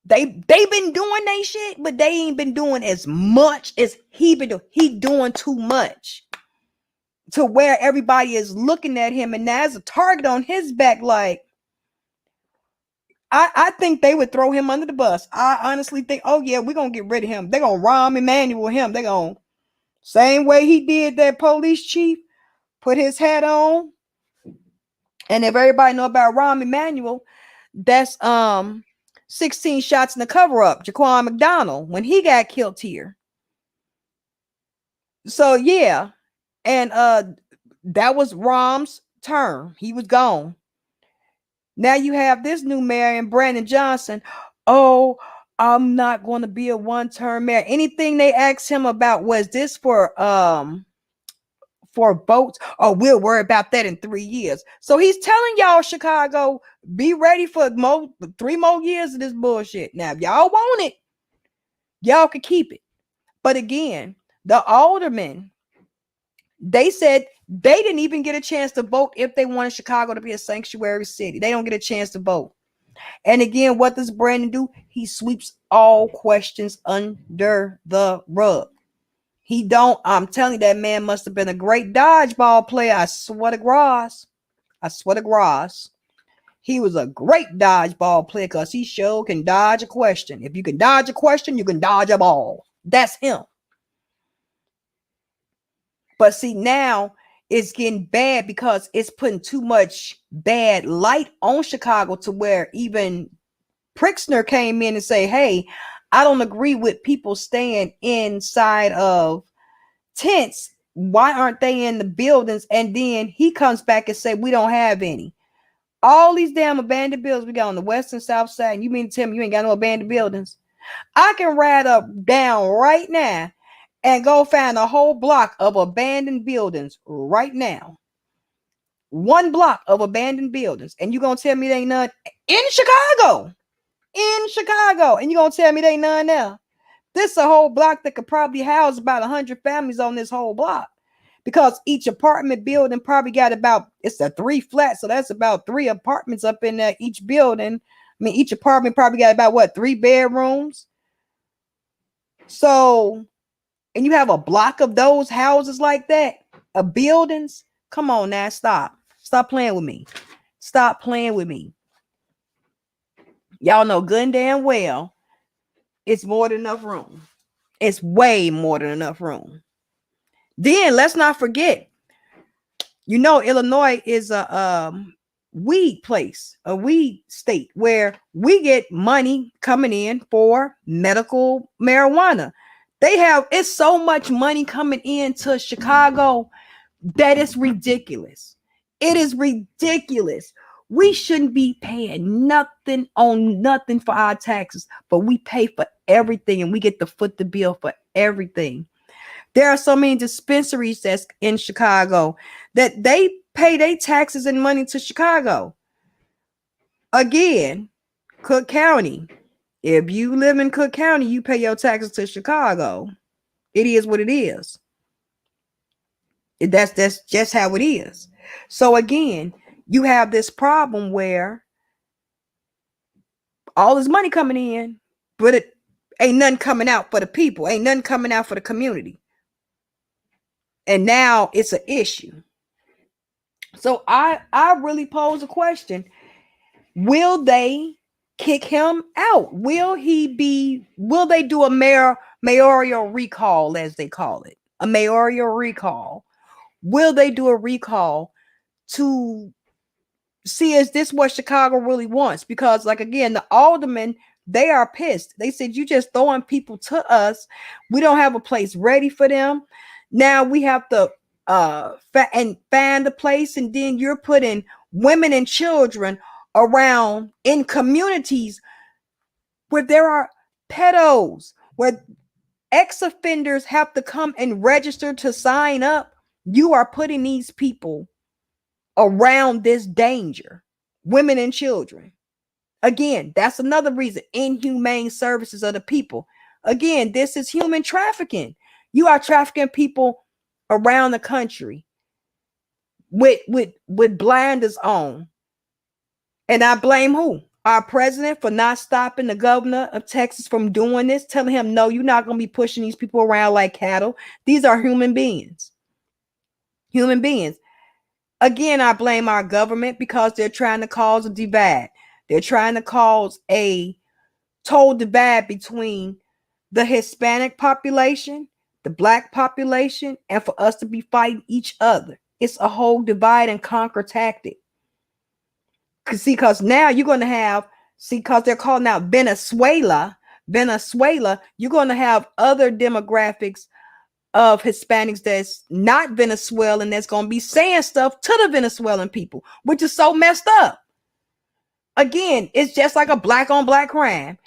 they've been doing their shit, but they ain't been doing as much as he been doing. He doing too much to where everybody is looking at him, and there's a target on his back. Like, I think they would throw him under the bus. I honestly think, oh yeah, we're gonna get rid of him. They're gonna Rahm Emanuel him. They're gonna, same way he did that police chief, put his hat on. And if everybody know about Rahm Emanuel, that's 16 shots in the cover-up, Jaquan McDonald, when he got killed here. So yeah, and that was Rahm's term. He was gone. Now you have this new mayor, Brandon Johnson. Oh, I'm not going to be a one-term mayor. Anything they asked him about, was this for votes? Oh, we'll worry about that in 3 years. So he's telling y'all, Chicago, be ready for 3 more years of this bullshit. Now, if y'all want it, y'all can keep it. But again, the aldermen, they said they didn't even get a chance to vote if they wanted Chicago to be a sanctuary city. They don't get a chance to vote. And again, what does Brandon do? He sweeps all questions under the rug. He don't, I'm telling you, that man must have been a great dodgeball player. I swear to grass. He was a great dodgeball player because he sure can dodge a question. If you can dodge a question, you can dodge a ball. That's him. But see, now it's getting bad because it's putting too much bad light on Chicago to where even Pritzker came in and say, hey, I don't agree with people staying inside of tents. Why aren't they in the buildings? And then he comes back and say, we don't have any. All these damn abandoned buildings we got on the west and south side. And you mean to tell me you ain't got no abandoned buildings? I can ride up down right now and go find a whole block of abandoned buildings right now. 1 block of abandoned buildings. And you gonna tell me they ain't none in Chicago? And you gonna tell me they ain't none there? This is a whole block that could probably house about 100 families on this whole block, because each apartment building probably got about, it's a 3 flat, so that's about 3 apartments up in there, each building. I mean, each apartment probably got about what, 3 bedrooms. So, and you have a block of those houses like that, of buildings. Come on now, stop playing with me. Stop playing with me. Y'all know good and damn well it's more than enough room. It's way more than enough room. Then let's not forget, you know, Illinois is a weed place, a weed state where we get money coming in for medical marijuana. It's so much money coming into Chicago that it's ridiculous. It is ridiculous. We shouldn't be paying nothing on nothing for our taxes, but we pay for everything and we get to foot the bill for everything. There are so many dispensaries that's in Chicago that they pay their taxes and money to Chicago. Again, Cook County If you live in Cook County, you pay your taxes to Chicago. It is what it is. That's just how it is. So again, you have this problem where all this money coming in, but it ain't nothing coming out for the people, ain't nothing coming out for the community. And now it's an issue. So I really pose a question. Will they kick him out? Will they do a mayoral recall, as they call it? A mayoral recall. Will they do a recall to see, is this what Chicago really wants? Because, like, again, the aldermen, they are pissed. They said, you just throwing people to us. We don't have a place ready for them. Now we have to find the place, and then you're putting women and children around in communities where there are pedos, where ex-offenders have to come and register to sign up. You are putting these people around this danger, women and children. Again, that's another reason. Inhumane services of the people. Again, this is human trafficking. You are trafficking people around the country with blinders on. And I blame who? Our president for not stopping the governor of Texas from doing this, telling him, no, you're not going to be pushing these people around like cattle. These are human beings. Human beings. Again, I blame our government because they're trying to cause a divide. They're trying to cause a total divide between the Hispanic population, the Black population, and for us to be fighting each other. It's a whole divide and conquer tactic. Because now you're going to have, because they're calling out Venezuela, you're going to have other demographics of Hispanics that's not Venezuelan that's going to be saying stuff to the Venezuelan people, which is so messed up. Again, it's just like a black on black crime.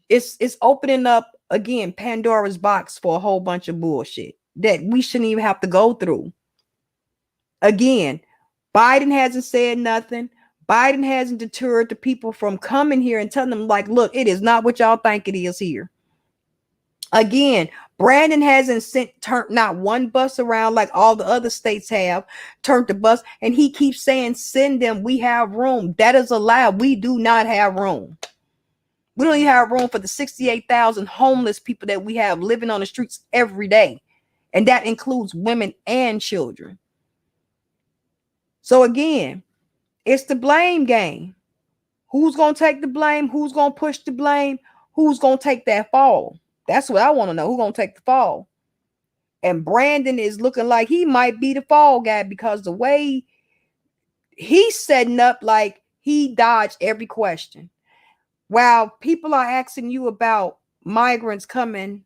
It's opening up, again, Pandora's box for a whole bunch of bullshit that we shouldn't even have to go through. Again, Biden hasn't said nothing. Biden hasn't deterred the people from coming here and telling them, like, look, it is not what y'all think it is here. Again, Brandon hasn't turned not one bus around like all the other states have turned the bus, and he keeps saying, send them, we have room. That is a lie. We do not have room. We don't even have room for the 68,000 homeless people that we have living on the streets every day. And that includes women and children. So again, it's the blame game. Who's going to take the blame? Who's going to push the blame? Who's going to take that fall? That's what I want to know. Who's going to take the fall? And Brandon is looking like he might be the fall guy because the way he's setting up, like he dodged every question. While people are asking you about migrants coming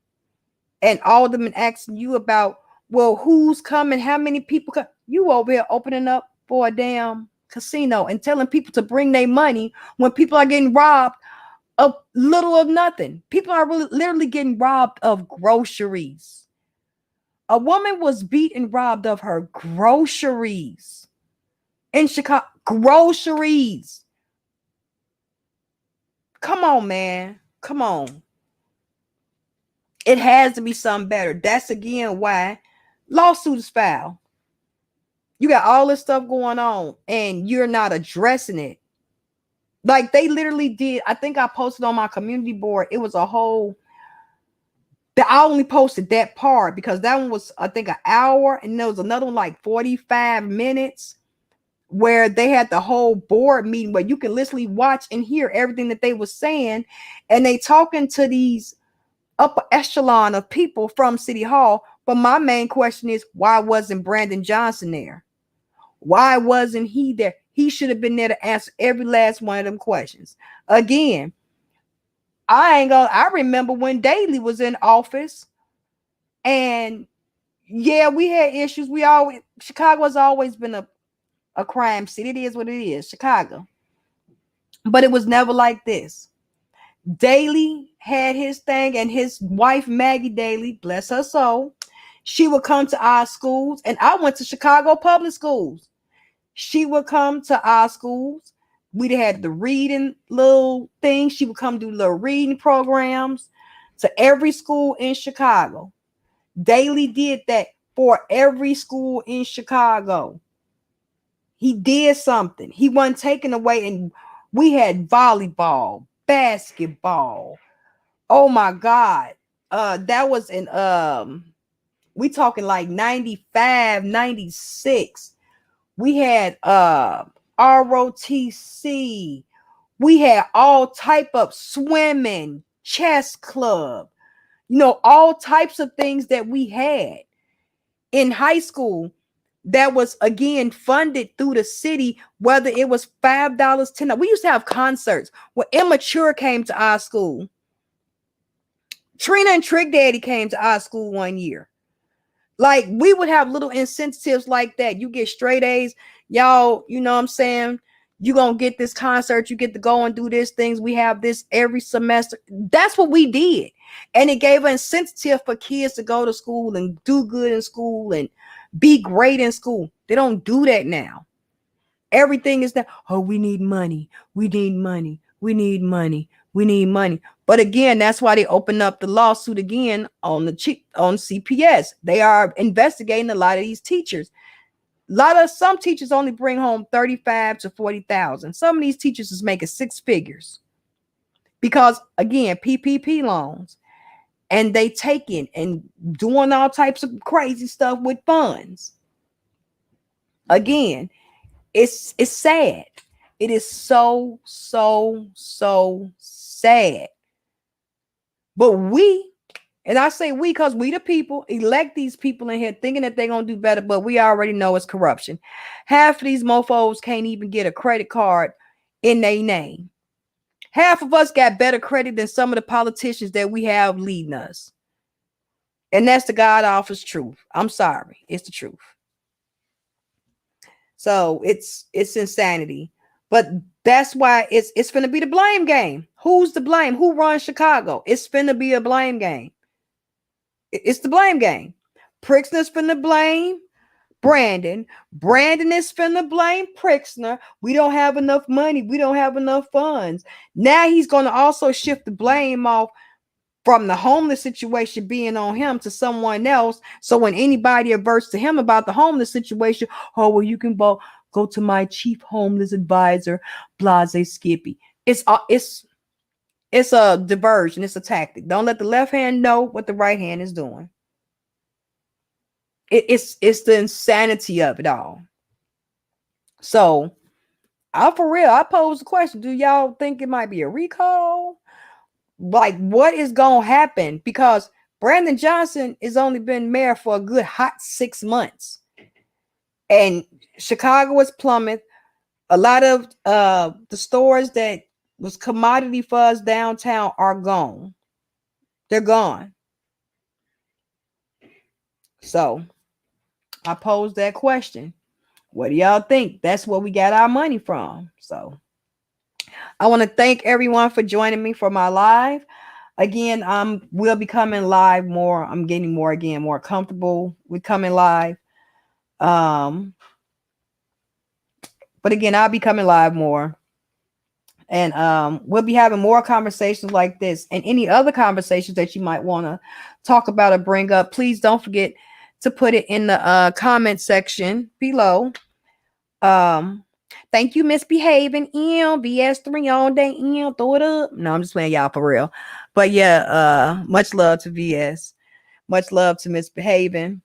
and aldermen asking you about, well, who's coming? How many people come? You over here opening up for a damn casino and telling people to bring their money when people are getting robbed of little of nothing. People are literally getting robbed of groceries. A woman was beat and robbed of her groceries in Chicago. Groceries. Come on, man. Come on. It has to be something better. That's again why lawsuit is filed. You got all this stuff going on and you're not addressing it. Like they literally did. I think I posted on my community board. It was a whole, I only posted that part because that one was, I think, an hour, and there was another one like 45 minutes where they had the whole board meeting where you can literally watch and hear everything that they were saying. And they talking to these upper echelon of people from City Hall. But my main question is, why wasn't Brandon Johnson there? Why wasn't he there? He should have been there to answer every last one of them questions. Again, I remember when Daley was in office, and yeah, we had issues. Chicago has always been a crime city. It is what it is, Chicago. But it was never like this. Daley had his thing, and his wife, Maggie Daley, bless her soul, she would come to our schools, and I went to Chicago public schools. She would come to our schools. We'd had the reading little thing. She would come do little reading programs to every school in Chicago. Daily did that for every school in Chicago. He did something. He wasn't taken away. And we had volleyball, basketball. Oh my God. That was in we talking like 95, 96. We had ROTC. We had all type of swimming, chess club, all types of things that we had in high school that was again funded through the city, whether it was $5, $10. We used to have concerts when Immature came to our school. Trina and Trick Daddy came to our school one year. Like, we would have little incentives like that. You get straight A's, y'all, you know what I'm saying? You gonna get this concert, you get to go and do this things. We have this every semester. That's what we did. And it gave an incentive for kids to go to school and do good in school and be great in school. They don't do that now. Everything is that, oh, we need money. We need money. We need money. We need money. But again, that's why they open up the lawsuit again on CPS. They are investigating a lot of these teachers. Some teachers only bring home 35 to 40,000. Some of these teachers is making six figures because again, PPP loans, and they taking and doing all types of crazy stuff with funds. Again, it's sad. It is so sad. But we, and I say we because we the people elect these people in here thinking that they're going to do better, but we already know it's corruption. Half of these mofos can't even get a credit card in their name. Half of us got better credit than some of the politicians that we have leading us. And that's the God office truth. I'm sorry. It's the truth. So it's insanity. But that's why it's going to be the blame game. Who's to blame? Who runs Chicago? It's going to be a blame game. It's the blame game. Pritzner's finna blame Brandon. Brandon is finna blame Pritzner. We don't have enough money. We don't have enough funds. Now he's going to also shift the blame off from the homeless situation being on him to someone else. So when anybody averts to him about the homeless situation, oh, well, you can go to my chief homeless advisor, Blase Skippy. It's a diversion. It's a tactic. Don't let the left hand know what the right hand is doing. It's the insanity of it all. So, for real, I pose the question: do y'all think it might be a recall? Like, what is gonna happen? Because Brandon Johnson has only been mayor for a good hot 6 months, and Chicago is plummeted. A lot of the stores that was commodity for us downtown are gone. They're gone. So I posed that question. What do y'all think? That's where we got our money from. So I want to thank everyone for joining me for my live. Again, we'll be coming live more. I'm getting more comfortable with coming live. But again, I'll be coming live more. And we'll be having more conversations like this and any other conversations that you might want to talk about or bring up. Please don't forget to put it in the comment section below. Thank you, Misbehaving VS3 all day. Throw it up. No, I'm just playing y'all for real. But yeah, much love to VS. Much love to Misbehaving.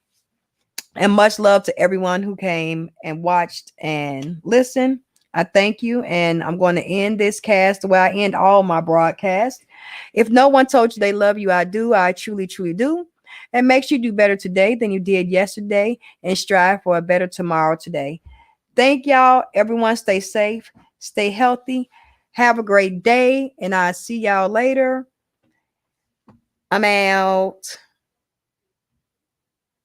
And much love to everyone who came and watched and listened. I thank you, and I'm going to end this cast the way I end all my broadcasts. If no one told you they love you, I do. I truly, truly do. And make sure you do better today than you did yesterday and strive for a better tomorrow today. Thank y'all. Everyone stay safe, stay healthy, have a great day, and I'll see y'all later. I'm out.